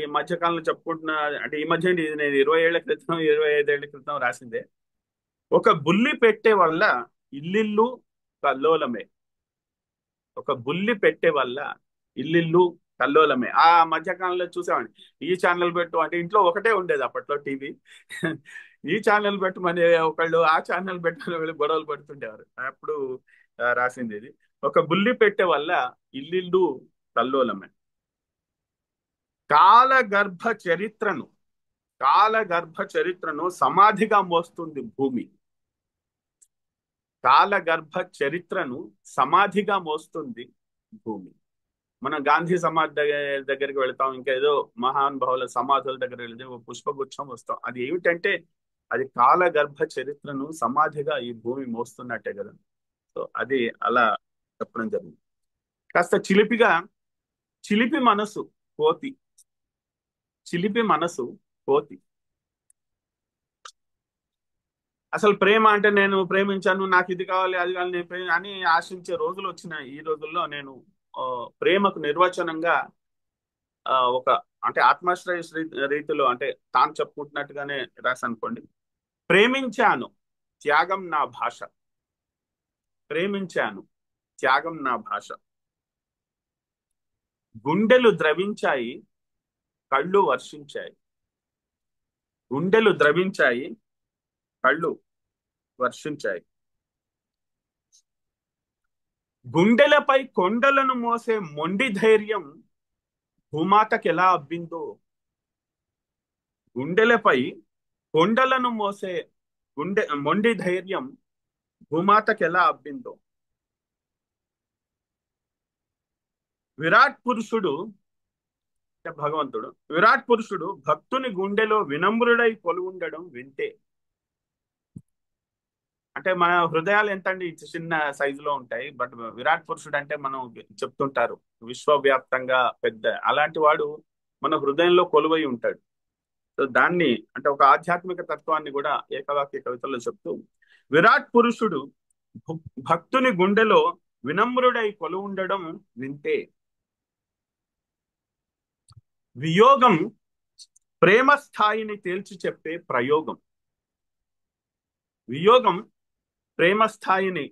ఈ మధ్య కాలంలో చెప్పుకుంటున్న, అంటే ఈ మధ్య అంటే ఇది నేను 20 ఏళ్ల క్రితం 25 ఏళ్ల క్రితం రాసిందే. ఒక బుల్లి పెట్టే వల్ల ఇల్లిల్లు కల్లోలమే. ఒక బుల్లి పెట్టే వల్ల ఇల్లిల్లు కల్లోలమే. ఆ మధ్య కాలంలో చూసామండి. ఈ ఛానల్ పెట్టు అంటే ఇంట్లో ఒకటే ఉండేది అప్పట్లో టీవీ. ఈ ఛానల్ పెట్టమని ఒకళ్ళు, ఆ ఛానల్ పెట్టమని వాళ్ళు గొడవలు పడుతుండేవారు. అప్పుడు రాసింది ఇది. ఒక బుల్లి పెట్టే వల్ల ఇల్లిల్లు కల్లోలమే. కాలగర్భ చరిత్రను కాలగర్భ చరిత్రను సమాధిగా మోస్తుంది భూమి. కాలగర్భ చరిత్రను సమాధిగా మోస్తుంది భూమి. మనం గాంధీ సమాధి దగ్గరికి వెళ్తాం, ఇంకా ఏదో మహానుభావుల సమాధుల దగ్గర వెళ్తే ఓ పుష్పగుచ్చం వస్తాం. అది ఏమిటంటే అది కాలగర్భ చరిత్రను సమాధిగా ఈ భూమి మోస్తున్నట్టే కదా. సో అది అలా చెప్పడం జరిగింది. కాస్త చిలిపిగా, చిలిపి మనసు కోతి. చిలిపి మనసు కోతి. అసలు ప్రేమ అంటే నేను ప్రేమించాను, నాకు ఇది కావాలి అది కావాలి, నేను అని ఆశించే రోజులు వచ్చిన ఈ రోజుల్లో నేను ఆ, ప్రేమకు నిర్వచనంగా ఒక, అంటే ఆత్మాశ్రయ రీతిలో, అంటే తాను చెప్పుకుంటున్నట్టుగానే రాసనుకోండి. ప్రేమించాను, త్యాగం నా భాష. ప్రేమించాను, త్యాగం నా భాష. గుండెలు ద్రవించాయి, కళ్ళు వర్షించాయి. గుండెలు ద్రవించాయి, కళ్ళు వర్షించాయి. గుండెలపై కొండలను మోసే మొండి ధైర్యం భూమాతకి ఎలా అబ్బిందో. గుండెలపై కొండలను మోసే మొండి ధైర్యం భూమాతకి ఎలా అబ్బిందో. విరాట్ పురుషుడు, అంటే భగవంతుడు, విరాట్ పురుషుడు భక్తుని గుండెలో వినమ్రుడై కొలువుండడం వింటే. అంటే మన హృదయాలు ఎంతండి చిన్న సైజులో ఉంటాయి, బట్ విరాట్ పురుషుడు అంటే మనం చెప్తుంటారు విశ్వవ్యాప్తంగా పెద్ద, అలాంటి వాడు మన హృదయంలో కొలువై ఉంటాడు. సో దాన్ని, అంటే ఒక ఆధ్యాత్మిక తత్వాన్ని కూడా ఏకవాక్య కవితల్లో చెప్తూ, విరాట్ పురుషుడు భక్తుని గుండెలో వినమ్రుడై కొలువుండడం వింటే. వియోగం ప్రేమ స్థాయిని తేల్చి చెప్పే ప్రయోగం. వియోగం ప్రేమ స్థాయిని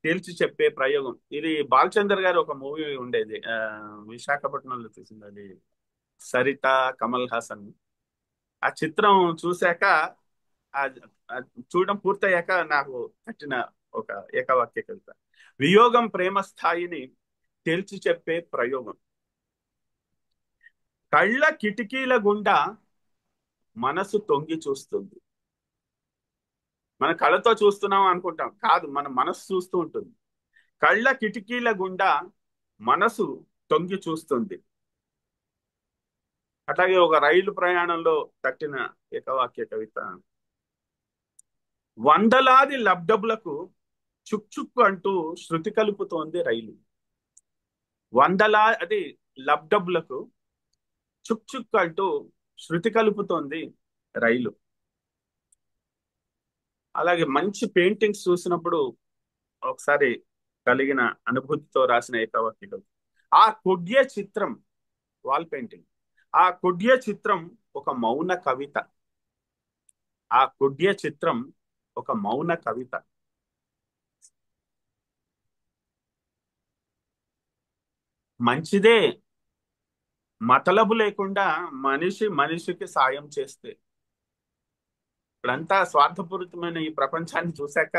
తేల్చి చెప్పే ప్రయోగం. ఇది బాలచందర్ గారు ఒక మూవీ ఉండేది, విశాఖపట్నంలో తీసింది అది, సరిత, కమల్ హాసన్. ఆ చిత్రం చూశాక, ఆ ఆ చూడడం పూర్తయ్యాక నాకు తట్టిన ఒక ఏకవాక్య కవిత. వియోగం ప్రేమ స్థాయిని తేల్చి చెప్పే ప్రయోగం. కళ్ళ కిటికీల గుండా మనసు తొంగి చూస్తుంది. మన కళ్ళతో చూస్తున్నాం అనుకుంటాం, కాదు, మన మనసు చూస్తూ ఉంటుంది. కళ్ళ కిటికీల గుండా మనసు తొంగి చూస్తుంది. అట్లాగే ఒక రైలు ప్రయాణంలో తట్టిన ఏకవాక్య కవిత. వందలాది లబ్డబులకు చుక్చుక్కు అంటూ శృతి కలుపుతోంది రైలు. అది లబ్డబులకు చుక్చుక్కు అంటూ శృతి కలుపుతోంది రైలు. అలాగే మంచి పెయింటింగ్స్ చూసినప్పుడు ఒకసారి కలిగిన అనుభూతితో రాసిన ఏకవాక్య కవిత. ఆ కుడ్య చిత్రం, వాల్ పెయింటింగ్, ఆ కుడ్య చిత్రం ఒక మౌన కవిత. ఆ కుడ్య చిత్రం ఒక మౌన కవిత. మంచిదే మతలబు లేకుండా మనిషి మనిషికి సాయం చేస్తే. ఇప్పుడంతా స్వార్థపూరితమైన ఈ ప్రపంచాన్ని చూశాక,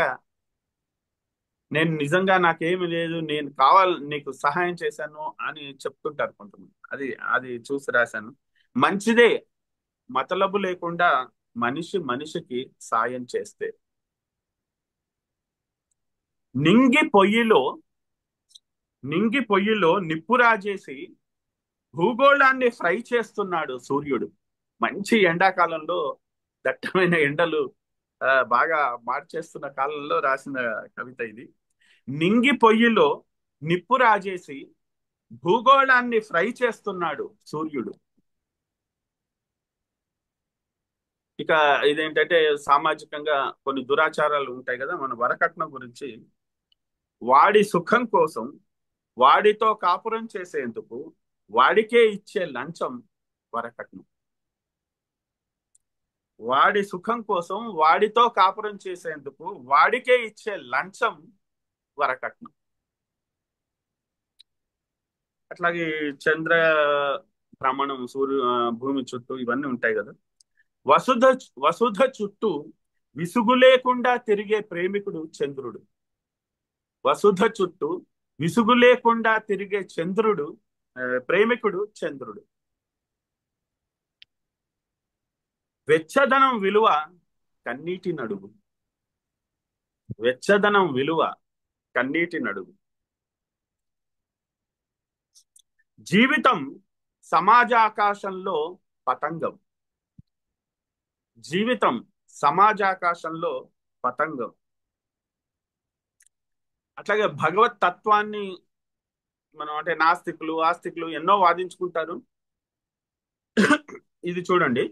నేను నిజంగా నాకేమి లేదు, నేను కావాలి నీకు సహాయం చేశాను అని చెప్తుంటారు కొంతమంది. అది అది చూసి రాశాను. మంచిదే మతలబు లేకుండా మనిషి మనిషికి సాయం చేస్తే. నింగి పొయ్యిలో నింగి పొయ్యిలో నిప్పు రాజేసి భూగోళాన్ని ఫ్రై చేస్తున్నాడు సూర్యుడు. మంచి ఎండాకాలంలో దట్టమైన ఎండలు బాగా మార్చేస్తున్న కాలంలో రాసిన కవిత ఇది. నింగి పొయ్యిలో నిప్పు రాజేసి భూగోళాన్ని ఫ్రై చేస్తున్నాడు సూర్యుడు. ఇక ఇదేంటంటే సామాజికంగా కొన్ని దురాచారాలు ఉంటాయి కదా, మన వరకట్నం గురించి. వాడి సుఖం కోసం వాడితో కాపురం చేసేందుకు వాడికే ఇచ్చే లంచం వరకట్నం. వాడి సుఖం కోసం వాడితో కాపురం చేసేందుకు వాడికే ఇచ్చే లంచం వరకట్నం. అట్లాగే చంద్ర భ్రమణం, భూమి చుట్టూ ఇవన్నీ ఉంటాయి కదా. వసుధ వసుధ చుట్టూ విసుగు లేకుండా తిరిగే ప్రేమికుడు చంద్రుడు. వసుధ చుట్టూ విసుగు లేకుండా తిరిగే చంద్రుడు, ప్రేమికుడు చంద్రుడు. వెచ్చదనం విలువ కన్నీటి నడుగు. వెచ్చదనం విలువ కన్నీటి నడుగు. జీవితం సమాజాకాశంలో పతంగం. జీవితం సమాజాకాశంలో పతంగం. అట్లాగే భగవత్ తత్వాన్ని మనం అంటే నాస్తికులు ఆస్తికులు ఎన్నో వాదించుకుంటారు. ఇది చూడండి,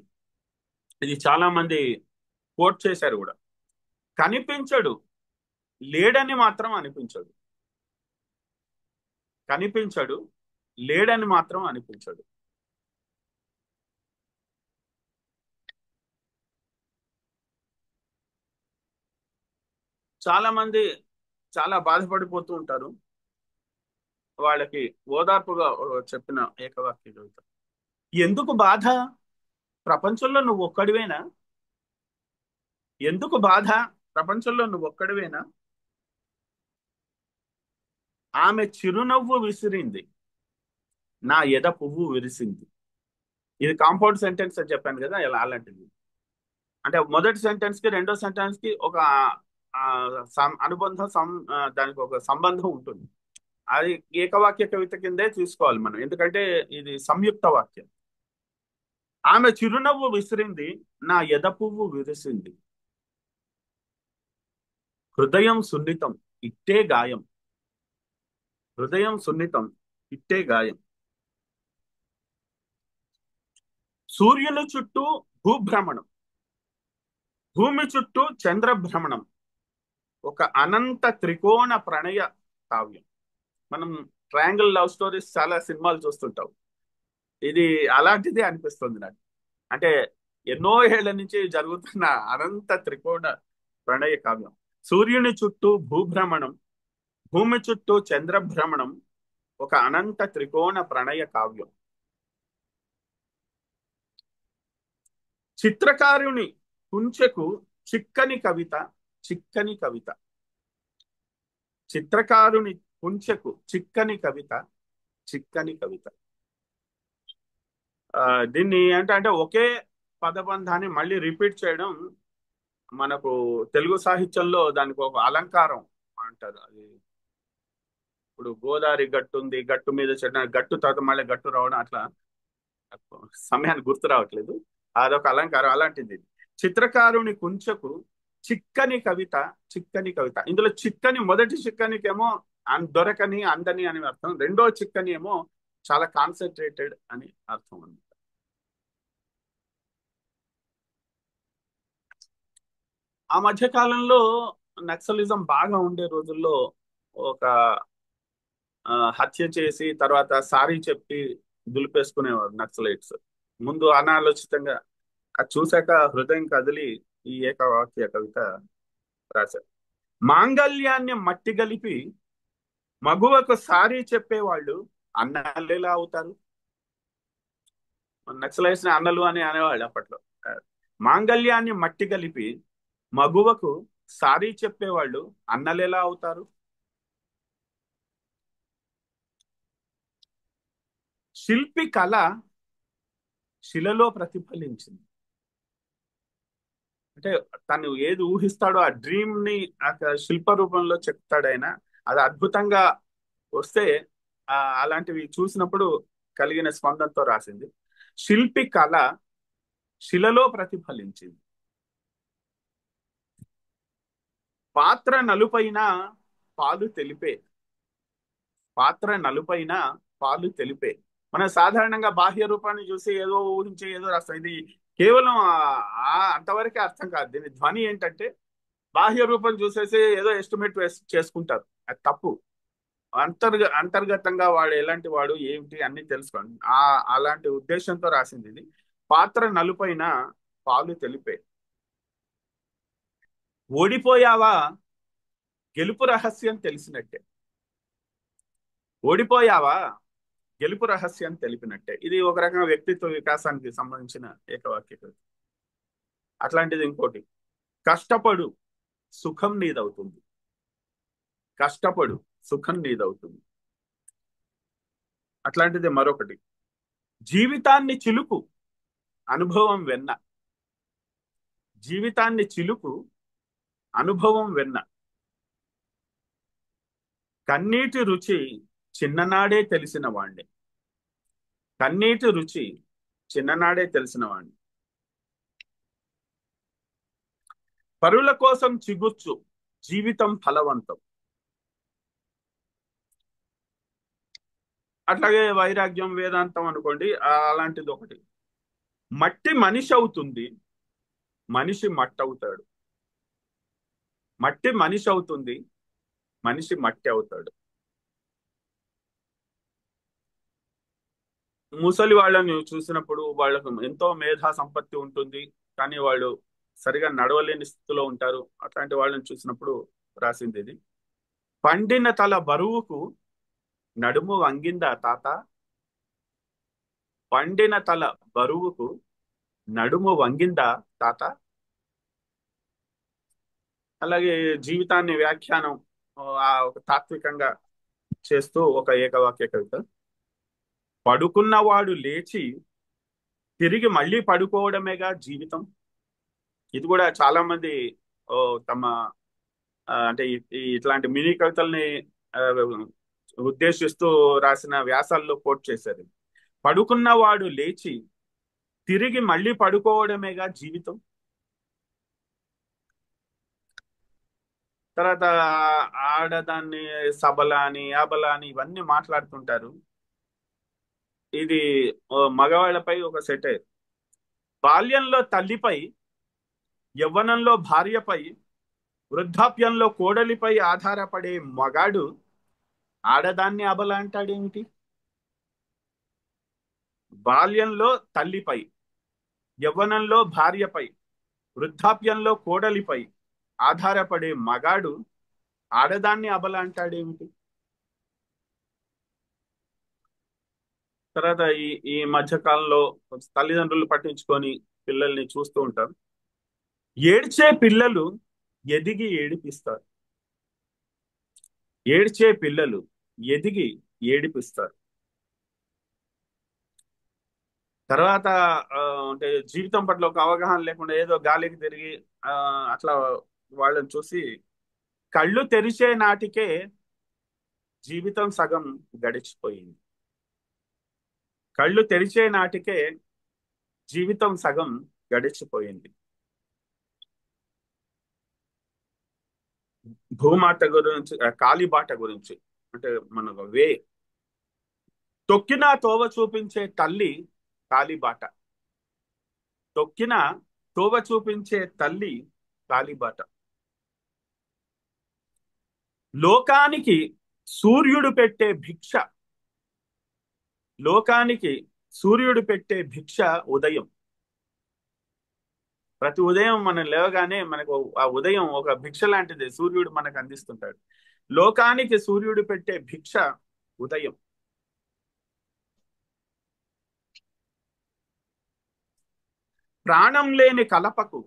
ఇది చాలా మంది కోట్ చేశారు కూడా. కనిపించడు, లేడని మాత్రం అనిపించడు. కనిపించడు, లేడని మాత్రం అనిపించడు. చాలా మంది చాలా బాధపడిపోతూ ఉంటారు. వాళ్ళకి ఓదార్పుగా చెప్పిన ఏకవాక్య కవిత. ఎందుకు బాధ? ప్రపంచంలో నువ్వు ఒక్కడివేనా? ఎందుకు బాధ? ప్రపంచంలో నువ్వు ఒక్కడివేనా? ఆమె చిరునవ్వు విసిరింది, నా ఎద పువ్వు విరిసింది. ఇది కాంపౌండ్ సెంటెన్స్ అని చెప్పాను కదా, ఇలా అలాంటిది. అంటే మొదటి సెంటెన్స్ కి రెండో సెంటెన్స్ కి ఒక అనుబంధం, దానికి ఒక సంబంధం ఉంటుంది. అది ఏకవాక్య కవిత కిందే తీసుకోవాలి మనం, ఎందుకంటే ఇది సంయుక్త వాక్యం. ఆమె చిరునవ్వు విసిరింది, నా ఎద పువ్వు విరిసింది. హృదయం సున్నితం ఇట్టే గాయం. హృదయం సున్నితం ఇట్టే గాయం. సూర్యుని చుట్టూ భూభ్రమణం, భూమి చుట్టూ చంద్రభ్రమణం. ఒక అనంత త్రికోణ ప్రణయ కావ్యం. మనం ట్రయాంగిల్ లవ్ స్టోరీస్ చాలా సినిమాలు చూస్తుంటాం. ఇది అలాంటిదే అనిపిస్తుంది నాకు. అంటే ఎన్నో ఏళ్ల నుంచి జరుగుతున్న అనంత త్రికోణ ప్రణయ కావ్యం. సూర్యుని చుట్టూ భూభ్రమణం, భూమి చుట్టూ చంద్రభ్రమణం. ఒక అనంత త్రికోణ ప్రణయ కావ్యం. చిత్రకారుని కుంచెకు చిక్కని కవిత, చిక్కని కవిత. చిత్రకారుని కుంచెకు చిక్కని కవిత, చిక్కని కవిత. దీన్ని అంటే ఒకే పదబంధాన్ని మళ్ళీ రిపీట్ చేయడం మనకు తెలుగు సాహిత్యంలో దానికి ఒక అలంకారం అంటారు. అది ఇప్పుడు గోదావరి గట్టు ఉంది, గట్టు మీద చెట్టు, గట్టు తర్వాత మళ్ళీ గట్టు రావడం, అట్లా సమయానికి గుర్తు రావట్లేదు. అదొక అలంకారం. అలాంటిది చిత్రకారుని కుంచెకు చిక్కని కవిత, చిక్కని కవిత. ఇందులో చిక్కని, మొదటి చిక్కనికేమో దొరకని, అందని అని అర్థం. రెండో చిక్కని ఏమో చాలా కాన్సన్ట్రేటెడ్ అని అర్థం ఉంది. ఆ మధ్య కాలంలో నక్సలిజం బాగా ఉండే రోజుల్లో ఒక హత్య చేసి తర్వాత సారీ చెప్పి దులిపేసుకునేవారు నక్సలైట్స్. ముందు అనాలోచితంగా అది చూశాక హృదయం కదిలి ఈ ఏకవాక్య కవిత రాశారు. మాంగళ్యాన్ని మట్టి గలిపి మగువకు సారీ చెప్పేవాళ్ళు అన్నలేలా అవుతారు. నక్సలైట్స్ ని అన్నలు అని అనేవాళ్ళు అప్పట్లో. మాంగళ్యాన్ని మట్టి కలిపి మగువకు సారీ చెప్పేవాళ్ళు అన్నలేలా అవుతారు. శిల్పి కళ శిలలో ప్రతిఫలించింది. అంటే తను ఏది ఊహిస్తాడో ఆ డ్రీమ్ ని శిల్ప రూపంలో చెప్తాడు ఆయన. అది అద్భుతంగా వస్తే అలాంటివి చూసినప్పుడు కలిగిన స్పందనతో రాసింది. శిల్పి కళ శిలలో ప్రతిఫలించింది. పాత్ర నలుపైన పాలు తెలిపే. పాత్ర నలుపైన పాలు తెలిపే. మనం సాధారణంగా బాహ్య రూపాన్ని చూసి ఏదో ఊహించి ఏదో రాస్తాం. ఇది కేవలం అంతవరకే అర్థం కాదు. దీని ధ్వని ఏంటంటే బాహ్య రూపం చూసేసి ఏదో ఎస్టిమేట్ చేసుకుంటారు. అది తప్పు. అంతర్గతంగా వాడు ఎలాంటి వాడు ఏమిటి అన్ని తెలుసుకోండి. అలాంటి ఉద్దేశంతో రాసింది ఇది. పాత్ర నలుపైన పాలు తెలిపే. ఓడిపోయావా గెలుపు రహస్యం తెలిసినట్టే. ఓడిపోయావా గెలుపు రహస్యం తెలిపినట్టే. ఇది ఒక రకంగా వ్యక్తిత్వ వికాసానికి సంబంధించిన ఏకవాక్య కవిత. అట్లాంటిది ఇంకోటి, కష్టపడు సుఖం నీదవుతుంది. కష్టపడు సుఖం నీదవుతుంది. అట్లాంటిది మరొకటి, జీవితాన్ని చిలుకు అనుభవం వెన్న. జీవితాన్ని చిలుకు అనుభవం వెన్న. కన్నీటి రుచి చిన్ననాడే తెలిసిన వాణ్ణి. కన్నీటి రుచి చిన్ననాడే తెలిసిన వాణ్ణి. పరుల కోసం చిగుర్చు జీవితం ఫలవంతం. అట్లాగే వైరాగ్యం వేదాంతం అనుకోండి, అలాంటిది ఒకటి. మట్టి మనిషి అవుతుంది, మనిషి మట్టి అవుతాడు. మట్టి మనిషి అవుతుంది, మనిషి మట్టి అవుతాడు. ముసలి వాళ్ళని చూసినప్పుడు వాళ్ళకు ఎంతో మేధా సంపత్తి ఉంటుంది, కానీ వాళ్ళు సరిగా నడవలేని స్థితిలో ఉంటారు. అట్లాంటి వాళ్ళని చూసినప్పుడు రాసింది ఇది. పండిన తల బరువుకు నడుము వంగిందా తాత. పండిన తల బరువుకు నడుము వంగిందా తాత. అలాగే జీవితాన్ని వ్యాఖ్యానం ఒక తాత్వికంగా చేస్తూ ఒక ఏకవాక్య కవిత. పడుకున్నవాడు లేచి తిరిగి మళ్ళీ పడుకోవడమేగా జీవితం. ఇది కూడా చాలా మంది ఓ, తమ అంటే ఇట్లాంటి మినీ కవితల్ని ఆ, ఉద్దేశిస్తూ రాసిన వ్యాసాల్లో కోట్ చేశారు. పడుకున్నవాడు లేచి తిరిగి మళ్ళీ పడుకోవడమేగా జీవితం. తర్వాత ఆడదాన్ని సబల అని అబల అని ఇవన్నీ మాట్లాడుతుంటారు. ఇది మగవాళ్ళపై ఒక సెటైర్. బాల్యంలో తల్లిపై, యవ్వనంలో భార్యపై, వృద్ధాప్యంలో కోడలిపై ఆధారపడే మగాడు ఆడదాన్ని అబల అంటాడేమిటి? బాల్యంలో తల్లిపై, యవ్వనంలో భార్యపై, వృద్ధాప్యంలో కోడలిపై ఆధారపడే మగాడు ఆడదాన్ని అబల అంటాడేమిటి? తర్వాత ఈ ఈ మధ్య కాలంలో తల్లిదండ్రులు పట్టించుకొని పిల్లల్ని చూస్తూ ఉంటారు. ఏడ్చే పిల్లలు ఎదిగి ఏడిపిస్తారు. ఏడ్చే పిల్లలు ఎదిగి ఏడిపిస్తారు. తర్వాత అంటే జీవితం పట్ల ఒక అవగాహన లేకుండా ఏదో గాలికి తిరిగి ఆ, అట్లా వాళ్ళని చూసి కళ్ళు తెరిచే నాటికే జీవితం సగం గడిచిపోయింది. కళ్ళు తెరిచే నాటికే జీవితం సగం గడిచిపోయింది. భూమాత గురించి, కాలిబాట గురించి, అంటే మన వే. తొక్కినా తోవ చూపించే తల్లి కాలిబాట. తొక్కినా తోవ చూపించే తల్లి కాలిబాట. లోకానికి సూర్యుడు పెట్టే భిక్ష. లోకానికి సూర్యుడు పెట్టే భిక్ష ఉదయం. ప్రతి ఉదయం మనం లేవగానే మనకు ఆ ఉదయం ఒక భిక్ష లాంటిది సూర్యుడు మనకు అందిస్తుంటాడు. లోకానికి సూర్యుడు పెట్టే భిక్ష ఉదయం. ప్రాణం లేని కలపకు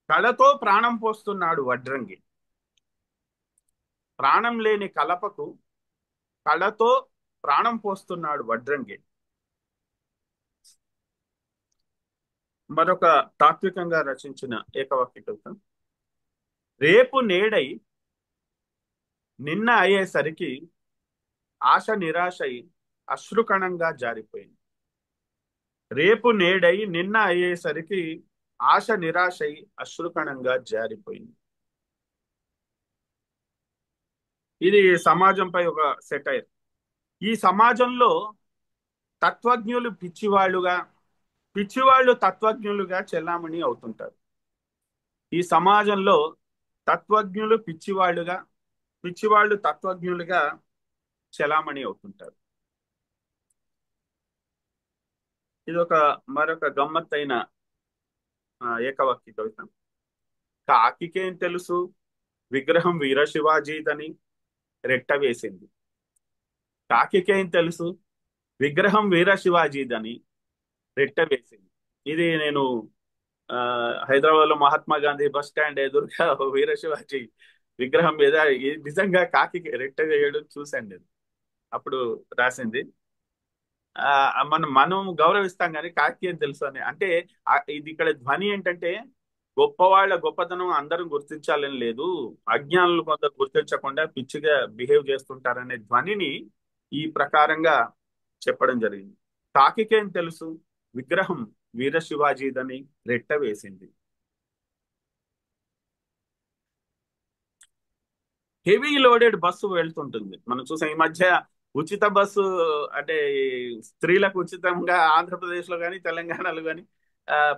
కళతో ప్రాణం పోస్తున్నాడు వడ్రంగి. ప్రాణం లేని కలపకు కళతో ప్రాణం పోస్తున్నాడు వడ్రంగి. మరొక తాత్వికంగా రచించిన ఏకవాక్య కవిత. రేపు నేడై నిన్న అయ్యేసరికి ఆశ నిరాశై అశ్రుకణంగా జారిపోయింది. రేపు నేడై నిన్న అయ్యేసరికి ఆశ నిరాశై అశ్రుకణంగా జారిపోయింది. ఇది సమాజంపై ఒక సెటైర్. ఈ సమాజంలో తత్వజ్ఞులు పిచ్చివాళ్ళుగా, పిచ్చివాళ్ళు తత్వజ్ఞులుగా చెల్లామణి అవుతుంటారు. ఈ సమాజంలో తత్వజ్ఞులు పిచ్చివాళ్ళుగా, పిచ్చివాళ్ళు తత్వజ్ఞులుగా చెలామణి అవుతుంటారు. ఇది ఒక మరొక గమ్మత్తైన ఏకవాక్య కవిత. కాకికేం తెలుసు విగ్రహం వీర శివాజీదని రెట్ట వేసింది. కాకికేం తెలుసు విగ్రహం వీర శివాజీదని రెట్ట వేసింది. ఇది నేను ఆ, హైదరాబాద్ లో మహాత్మా గాంధీ బస్ స్టాండ్ ఎదురుగా వీర శివాజీ విగ్రహం మీద నిజంగా కాకి రెట్ట వేయడం చూశాను నేను. అప్పుడు రాసింది. ఆ మనం గౌరవిస్తాం కానీ కాకి అని తెలుసు అని అంటే ఇది ఇక్కడ ధ్వని ఏంటంటే గొప్పవాళ్ళ గొప్పతనం అందరం గుర్తించాలని లేదు, అజ్ఞానులు కొందరు గుర్తించకుండా పిచ్చిగా బిహేవ్ చేస్తుంటారనే ధ్వనిని ఈ ప్రకారంగా చెప్పడం జరిగింది. కాకికేం తెలుసు విగ్రహం వీర శివాజీదని రెట్ట వేసింది. హెవీ లోడెడ్ బస్సు వెళ్తుంటుంది. మనం చూసాం ఈ మధ్య ఉచిత బస్సు, అంటే ఈ స్త్రీలకు ఉచితంగా ఆంధ్రప్రదేశ్ లో కానీ తెలంగాణలో కానీ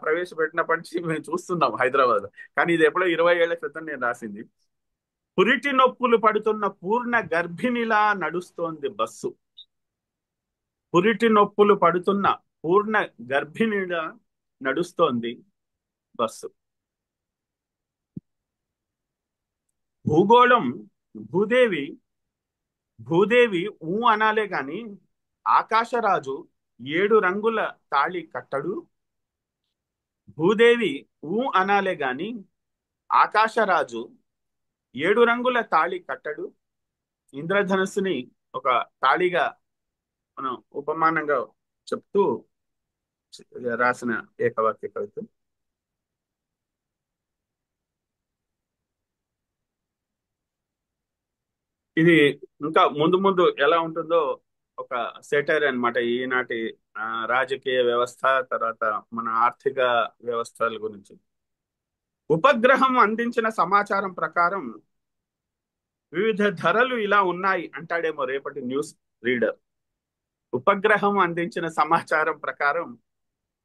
ప్రవేశపెట్టినప్పటి నుంచి మేము చూస్తున్నాం హైదరాబాద్. కానీ ఇది ఎప్పుడో 20 ఏళ్ల క్రితం నేను రాసింది. పురిటి నొప్పులు పడుతున్న పూర్ణ గర్భిణిలా నడుస్తోంది బస్సు. పురిటి నొప్పులు పడుతున్న పూర్ణ గర్భిణిలా నడుస్తోంది బస్సు. భూగోళం భూదేవి భూదేవి ఊ అనాలే గాని ఆకాశరాజు 7 రంగుల తాళి కట్టడు. భూదేవి ఊ అనాలే గాని ఆకాశరాజు 7 రంగుల తాళి కట్టడు. ఇంద్రధనుస్సుని ఒక తాళిగా మనం ఉపమానంగా చెప్తూ రాసిన ఏకవాక్య కవిత. ఇది ఇంకా ముందు ముందు ఎలా ఉంటుందో ఒక సెటైర్ అన్నమాట. ఈనాటి రాజకీయ వ్యవస్థ, తర్వాత మన ఆర్థిక వ్యవస్థల గురించి. ఉపగ్రహం అందించిన సమాచారం ప్రకారం వివిధ ధరలు ఇలా ఉన్నాయి అంటాడేమో రేపటి న్యూస్ రీడర్. ఉపగ్రహం అందించిన సమాచారం ప్రకారం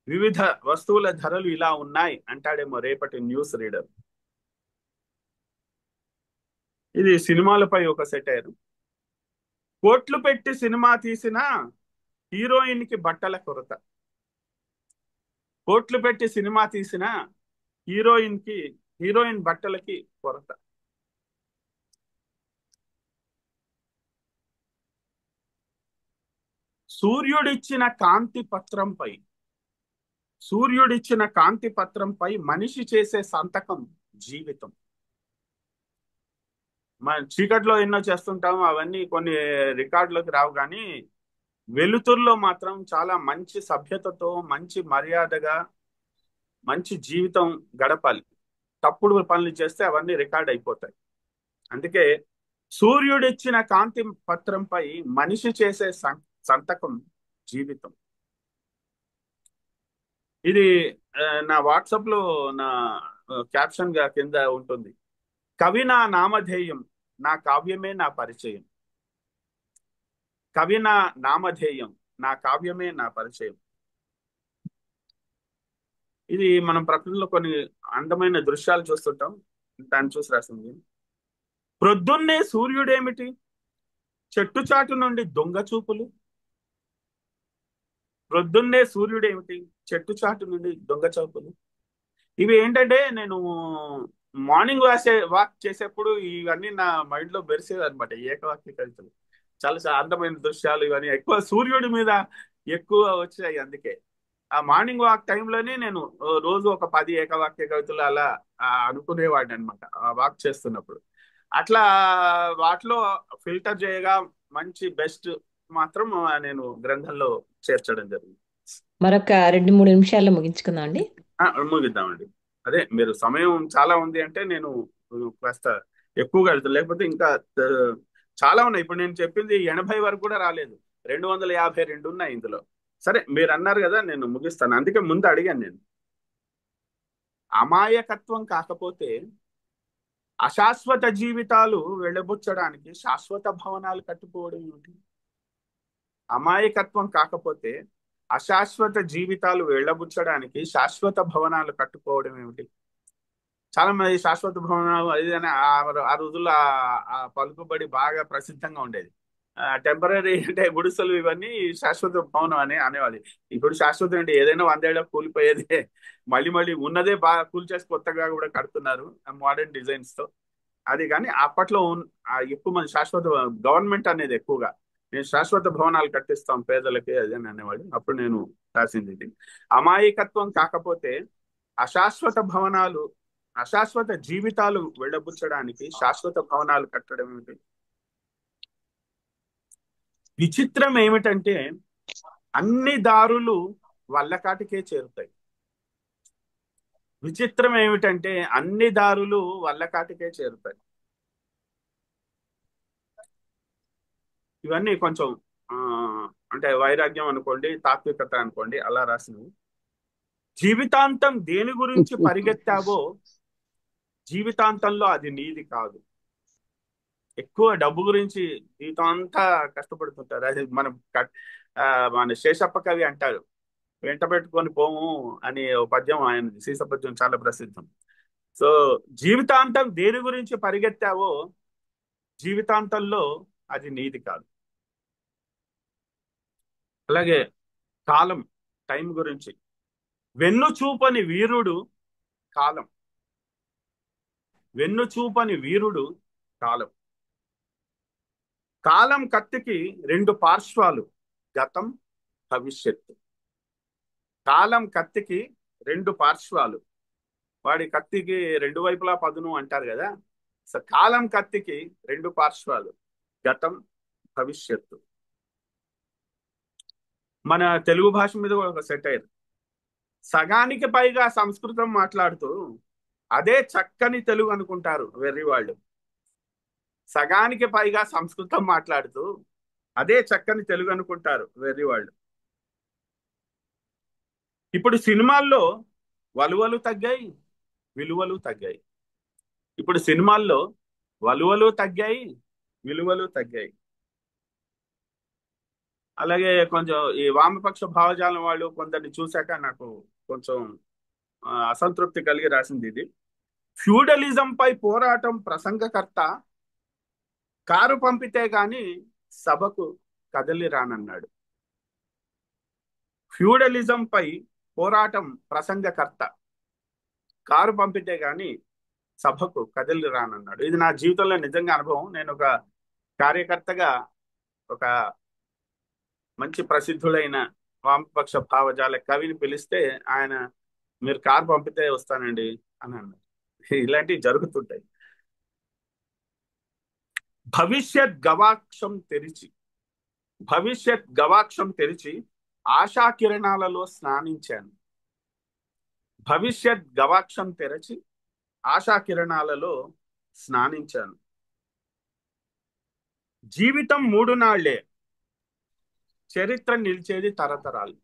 వివిధ వస్తువుల ధరలు ఇలా ఉన్నాయి అంటాడేమో రేపటి న్యూస్ రీడర్. ఇది సినిమాలపై ఒక సెటైర్. కోట్లు పెట్టి సినిమా తీసిన హీరోయిన్ కి బట్టల కొరత. కోట్లు పెట్టి సినిమా తీసిన హీరోయిన్ బట్టలకి కొరత. సూర్యుడిచ్చిన కాంతి పత్రంపై సూర్యుడిచ్చిన కాంతి పత్రంపై మనిషి చేసే సంతకం జీవితం. మన చీకట్లో ఎన్నో చేస్తుంటాం, అవన్నీ కొన్ని రికార్డులోకి రావు, కానీ వెలుతురులో మాత్రం చాలా మంచి సభ్యతతో, మంచి మర్యాదగా, మంచి జీవితం గడపాలి. తప్పుడు పనులు చేస్తే అవన్నీ రికార్డ్ అయిపోతాయి. అందుకే సూర్యుడిచ్చిన కాంతి పత్రంపై మనిషి చేసే సంతకం జీవితం. ఇది నా వాట్సాప్ లో నా క్యాప్షన్ గా కింద ఉంటుంది. కవి నా నామధేయం, నా కావ్యమే నా పరిచయం. కవి నా నామధేయం, నా కావ్యమే నా పరిచయం. ఇది మనం ప్రకృతిలో కొన్ని అందమైన దృశ్యాలు చూస్తుంటాం, దాన్ని చూసి రాసింది. ప్రొద్దున్నే సూర్యుడేమిటి, చెట్టు చాటు నుండి దొంగ చూపులు. ప్రొద్దున్నే సూర్యుడేమిటి, చెట్టు చాటు నుండి దొంగ చూపులు. ఇవి ఏంటంటే నేను మార్నింగ్ వాక్ చేసేప్పుడు ఇవన్నీ నా మైండ్ లో మెరిసేవి అనమాట. ఏకవాక్య కవితలు చాలా అందమైన దృశ్యాలు, ఇవన్నీ ఎక్కువ సూర్యుడి మీద ఎక్కువ వచ్చాయి. అందుకే ఆ మార్నింగ్ వాక్ టైంలోనే నేను రోజు ఒక 10 ఏకవాక్య కవితలు అలా అనుకునేవాడిని అనమాట ఆ వాక్ చేస్తున్నప్పుడు. అట్లా వాటిలో ఫిల్టర్ చేయగా మంచి బెస్ట్ మాత్రం నేను గ్రంథంలో చేర్చడం జరిగింది. మరొక 2-3 నిమిషాల్లో ముగించుకుందాం అండి. ముగిద్దామండి. అదే మీరు సమయం చాలా ఉంది అంటే నేను కాస్త ఎక్కువగా వెళ్తాను, లేకపోతే ఇంకా చాలా ఉన్నాయి. ఇప్పుడు నేను చెప్పింది 80 వరకు కూడా రాలేదు. 252 ఉన్నాయి ఇందులో. సరే, మీరు అన్నారు కదా, నేను ముగిస్తాను, అందుకే ముందు అడిగాను నేను. అమాయకత్వం కాకపోతే అశాశ్వత జీవితాలు వెళ్ళబుచ్చడానికి శాశ్వత భవనాలు కట్టుకోవడం ఏమిటి? అమాయకత్వం కాకపోతే అశాశ్వత జీవితాలు వెళ్ళబుచ్చడానికి శాశ్వత భవనాలు కట్టుకోవడం ఏమిటి? చాలా మంది శాశ్వత భవనాలు అది అని ఆ రోజుల్లో ఆ పలుకుబడి బాగా ప్రసిద్ధంగా ఉండేది. టెంపరీ అంటే గుడిసెలు ఇవన్నీ శాశ్వత భవనం అని అనేవాళ్ళు. ఇప్పుడు శాశ్వతం అంటే ఏదైనా 100 ఏళ్ళ కూలిపోయేదే. మళ్ళీ మళ్ళీ ఉన్నదే బాగా కూల్చేసి కొత్తగా కూడా కడుతున్నారు మోడర్న్ డిజైన్స్ తో. అది కానీ అప్పట్లో ఎక్కువ మంది శాశ్వత గవర్నమెంట్ అనేది ఎక్కువగా నేను శాశ్వత భవనాలు కట్టిస్తాం పేదలకి అది అని అనేవాడు. అప్పుడు నేను రాసింది ఇది. అమాయకత్వం కాకపోతే అశాశ్వత భవనాలు, అశాశ్వత జీవితాలు వెళ్ళబుచ్చడానికి శాశ్వత భవనాలు కట్టడం ఏమిటి? విచిత్రం ఏమిటంటే అన్ని దారులు వల్లకాటికే చేరుతాయి. విచిత్రం ఏమిటంటే అన్ని దారులు వల్లకాటికే చేరుతాయి. ఇవన్నీ కొంచెం ఆ అంటే వైరాగ్యం అనుకోండి, తాత్వికత అనుకోండి, అలా రాసినవి. జీవితాంతం దేని గురించి పరిగెత్తావో జీవితాంతంలో అది నీది కాదు. ఎక్కువ డబ్బు గురించి జీవితం అంతా కష్టపడుతుంటారు. అది మనం మన శేషప్ప కవి అంటారు, వెంట పెట్టుకొని పోము అని ఓ పద్యం ఆయనది, సీస పద్యం చాలా ప్రసిద్ధం. సో జీవితాంతం దేని గురించి పరిగెత్తావో జీవితాంతంలో అది నీది కాదు. అలాగే కాలం, టైం గురించి, వెన్ను చూపని వీరుడు కాలం. వెన్ను చూపని వీరుడు కాలం. కాలం కత్తికి రెండు పార్శ్వాలు, గతం, భవిష్యత్తు. కాలం కత్తికి రెండు పార్శ్వాలు. వాడి కత్తికి రెండు వైపులా పదును అంటారు కదా. సో కాలం కత్తికి రెండు పార్శ్వాలు, గతం, భవిష్యత్తు. మన తెలుగు భాష మీద ఒక సెటైర్. సగానికి పైగా సంస్కృతం మాట్లాడుతూ అదే చక్కని తెలుగు అనుకుంటారు వెర్రి వాళ్ళు. సగానికి పైగా సంస్కృతం మాట్లాడుతూ అదే చక్కని తెలుగు అనుకుంటారు వెర్రి వాళ్ళు. ఇప్పుడు సినిమాల్లో వలువలు తగ్గాయి, విలువలు తగ్గాయి. ఇప్పుడు సినిమాల్లో వలువలు తగ్గాయి, విలువలు తగ్గాయి. అలాగే కొంచెం ఈ వామపక్ష భావజాలం వాళ్ళు కొందరిని చూశాక నాకు కొంచెం అసంతృప్తి కలిగి రాసింది ఇది. ఫ్యూడలిజం పై పోరాటం ప్రసంగకర్త కారు పంపితే గాని సభకు కదలి రానన్నాడు. ఫ్యూడలిజం పై పోరాటం ప్రసంగకర్త కారు పంపితే గాని సభకు కదలి రానన్నాడు. ఇది నా జీవితంలో నిజంగా అనుభవం. నేను ఒక కార్యకర్తగా ఒక మంచి ప్రసిద్ధుడైన వామపక్ష భావజాల కవిని పిలిస్తే ఆయన, మీరు కారు పంపితే వస్తానండి అని అన్నారు. ఇలాంటివి జరుగుతుంటాయి. భవిష్యత్ గవాక్షం తెరిచి, భవిష్యత్ గవాక్షం తెరిచి ఆశా కిరణాలలో స్నానించాను. భవిష్యత్ గవాక్షం తెరచి ఆశా కిరణాలలో స్నానించాను. జీవితం 3 నాళ్లే, చరిత్ర నిలిచేది తరతరాలు.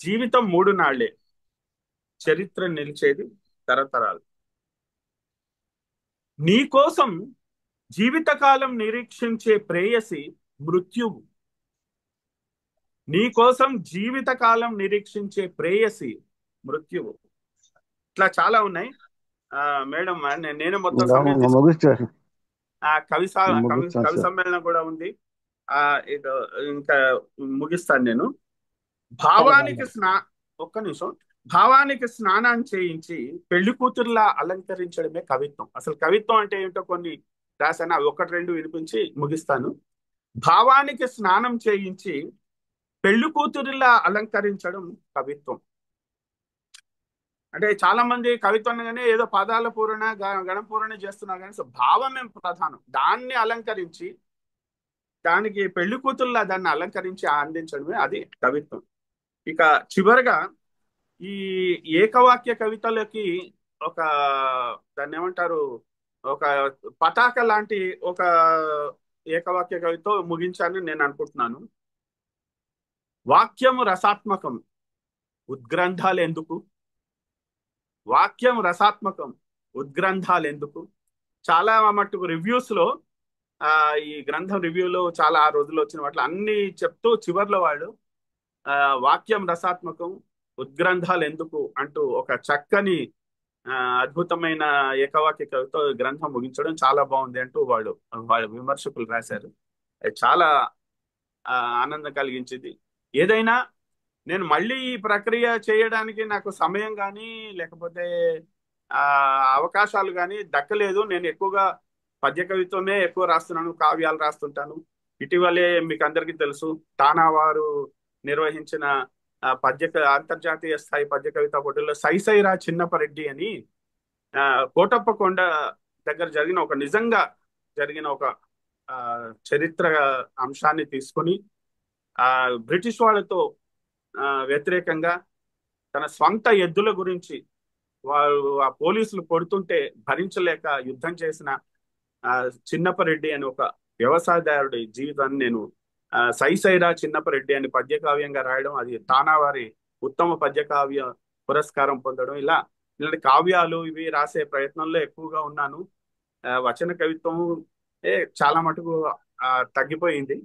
జీవితం 3 నాళ్లే, చరిత్ర నిలిచేది తరతరాలు. నీ కోసం జీవితకాలం నిరీక్షించే ప్రేయసి మృత్యువు. నీ కోసం జీవితకాలం నిరీక్షించే ప్రేయసి మృత్యువు. ఇట్లా చాలా ఉన్నాయి. మేడం నేనే మొత్తం సమయం ముగిస్తారు. కవి కవి సమ్మేళనం కూడా ఉంది. ఇదో ఇంకా ముగిస్తాను నేను. భావానికి ఒక్క నిమిషం. భావానికి స్నానం చేయించి పెళ్లి కూతురులా అలంకరించడమే కవిత్వం. అసలు కవిత్వం అంటే ఏంటో కొన్ని రాశాను, అవి ఒకటి రెండు వినిపించి ముగిస్తాను. భావానికి స్నానం చేయించి పెళ్లి కూతురులా అలంకరించడం కవిత్వం. అంటే చాలా మంది కవిత్వం అనగానే ఏదో పదాల పూరణ గణం పూరణ చేస్తున్నారు కానీ భావమే ప్రధానం. దాన్ని అలంకరించి దానికి పెళ్లి కూతురులా దాన్ని అలంకరించి అందించడమే అది కవిత్వం. ఇక చివరగా ఈ ఏకవాక్య కవితలకి దాన్ని ఏమంటారు, ఒక పతాక లాంటి ఒక ఏకవాక్య కవితో ముగించానని నేను అనుకుంటున్నాను. వాక్యము రసాత్మకం, ఉద్గ్రంథాలు ఎందుకు? వాక్యం రసాత్మకం, ఉద్గ్రంథాలు ఎందుకు? చాలా మట్టుకు రివ్యూస్ లో, ఆ ఈ గ్రంథం రివ్యూలో చాలా ఆ రోజుల్లో వచ్చిన వాటిలో అన్ని చెప్తూ చివర్లో వాళ్ళు ఆ వాక్యం రసాత్మకం, ఉద్గ్రంథాలు ఎందుకు అంటూ ఒక చక్కని ఆ అద్భుతమైన ఏకవాక్య కవితో గ్రంథం ముగించడం చాలా బాగుంది అంటూ వాళ్ళ విమర్శకులు రాశారు. అది చాలా ఆనందం కలిగించింది. ఏదైనా నేను మళ్ళీ ఈ ప్రక్రియ చేయడానికి నాకు సమయం కానీ లేకపోతే ఆ అవకాశాలు కానీ దక్కలేదు. నేను ఎక్కువగా పద్య కవిత్వమే ఎక్కువ రాస్తున్నాను, కావ్యాలు రాస్తుంటాను. ఇటీవలే మీకు అందరికీ తెలుసు, తానా వారు నిర్వహించిన అంతర్జాతీయ స్థాయి పద్య కవితా పోటీల్లో సైసైరా చిన్నపరెడ్డి అని ఆ కోటప్ప కొండ దగ్గర జరిగిన ఒక నిజంగా జరిగిన ఒక ఆ చరిత్ర అంశాన్ని తీసుకొని ఆ బ్రిటిష్ వాళ్ళతో వ్యతిరేకంగా తన స్వంత ఎద్దుల గురించి వారు ఆ పోలీసులు కొడుతుంటే భరించలేక యుద్ధం చేసిన చిన్నపరెడ్డి అని ఒక వ్యవసాయదారుడి జీవితాన్ని నేను సైసైరా చిన్నపరెడ్డి అని పద్యకావ్యంగా రాయడం, అది తానావారి ఉత్తమ పద్యకావ్య పురస్కారం పొందడం, ఇలాంటి కావ్యాలు ఇవి రాసే ప్రయత్నంలో ఎక్కువగా ఉన్నాను. వచన కవిత్వం చాలా మటుకు తగ్గిపోయింది.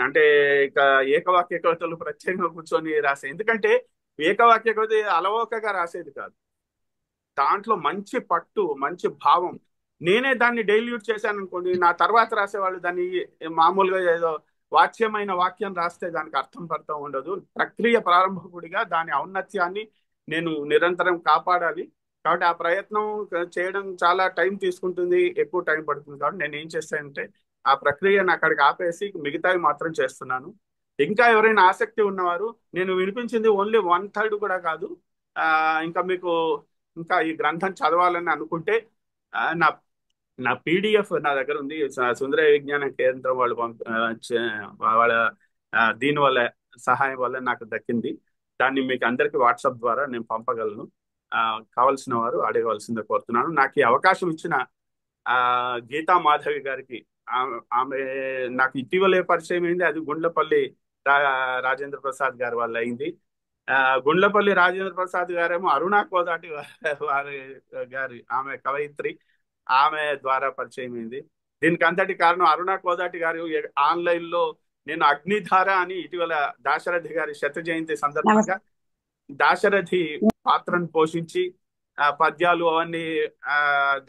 అంటే ఇక ఏకవాక్య కవితలు ప్రత్యేకంగా కూర్చొని రాసే, ఎందుకంటే ఏకవాక్య కవిత అలవోకగా రాసేది కాదు. దాంట్లో మంచి పట్టు, మంచి భావం. నేనే దాన్ని డైల్యూట్ చేశాను అనుకోండి, నా తర్వాత రాసేవాళ్ళు దాన్ని మామూలుగా ఏదో వాచ్యమైన వాక్యం రాస్తే దానికి అర్థం పర్థం ఉండదు. ప్రక్రియ ప్రారంభకుడిగా దాని ఔన్నత్యాన్ని నేను నిరంతరం కాపాడాలి. కాబట్టి ఆ ప్రయత్నం చేయడం చాలా టైం తీసుకుంటుంది, ఎక్కువ టైం పడుతుంది. కాబట్టి నేను ఏం చేస్తానంటే ఆ ప్రక్రియను అక్కడికి ఆపేసి మిగతావి మాత్రం చేస్తున్నాను. ఇంకా ఎవరైనా ఆసక్తి ఉన్నవారు, నేను వినిపించింది ఓన్లీ 1/3 కూడా కాదు. ఇంకా మీకు ఇంకా ఈ గ్రంథం చదవాలని అనుకుంటే నా నా పీడిఎఫ్ నా దగ్గర ఉంది. సుందర విజ్ఞాన కేంద్రం వాళ్ళు వాళ్ళ దీని వల్ల సహాయం వల్ల నాకు దక్కింది. దాన్ని మీకు అందరికి వాట్సాప్ ద్వారా నేను పంపగలను. కావలసిన వారు అడగవలసిందే కోరుతున్నాను. నాకు ఈ అవకాశం ఇచ్చిన ఆ గీతా మాధవి గారికి, ఆమె నాకు ఇటీవలే పరిచయం అయింది. అది గుండ్లపల్లి రాజేంద్ర ప్రసాద్ గారి వల్ల అయింది. గుండ్లపల్లి రాజేంద్ర ప్రసాద్ గారేమో అరుణా కోదాటి వారి గారి ఆమె కవయిత్రి, ఆమె ద్వారా పరిచయం అయింది. దీనికి అంతటి కారణం అరుణా కోదాటి గారు ఆన్లైన్ లో నేను అగ్నిధార అని ఇటీవల దాశరథి గారి శత జయంతి సందర్భంగా దాశరథి పాత్రను పోషించి పద్యాలు అవన్నీ,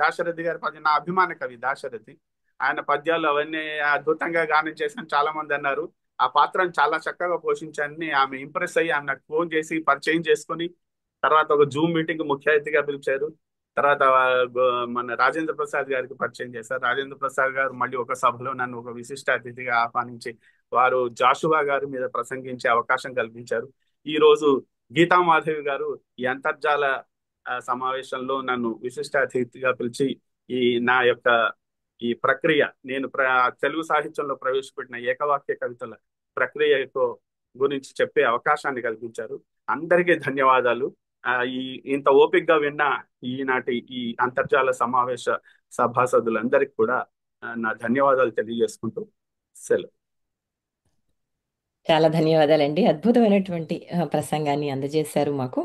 దాశరథి గారి పద్యం నా అభిమాన కవి దాశరథి, ఆయన పద్యాలు అవన్నీ అద్భుతంగా గానం చేసిన చాలా మంది అన్నారు. ఆ పాత్రను చాలా చక్కగా పోషించాలని ఆమె ఇంప్రెస్ అయ్యి ఆమె నాకు ఫోన్ చేసి పరిచయం చేసుకుని తర్వాత ఒక జూమ్ మీటింగ్ ముఖ్య అతిథిగా పిలిచారు. తర్వాత మన రాజేంద్ర ప్రసాద్ గారికి పరిచయం చేశారు. రాజేంద్ర ప్రసాద్ గారు మళ్ళీ ఒక సభలో నన్ను ఒక విశిష్ట అతిథిగా ఆహ్వానించి వారు జాషువా గారి మీద ప్రసంగించే అవకాశం కల్పించారు. ఈ రోజు గీతా మాధవి గారు ఈ అంతర్జాల సమావేశంలో నన్ను విశిష్ట అతిథిగా పిలిచి ఈ నా యొక్క ఈ ప్రక్రియ, నేను తెలుగు సాహిత్యంలో ప్రవేశపెట్టిన ఏకవాక్య కవితల ప్రక్రియతో గురించి చెప్పే అవకాశాన్ని కల్పించారు. అందరికీ ధన్యవాదాలు. ఈ ఇంత ఓపికగా విన్న ఈనాటి ఈ అంతర్జాల సమావేశ సభాసదులందరికీ కూడా నా ధన్యవాదాలు తెలియజేసుకుంటూ సెలవు. చాలా ధన్యవాదాలండి. అద్భుతమైనటువంటి ప్రసంగాన్ని అందజేశారు మాకు.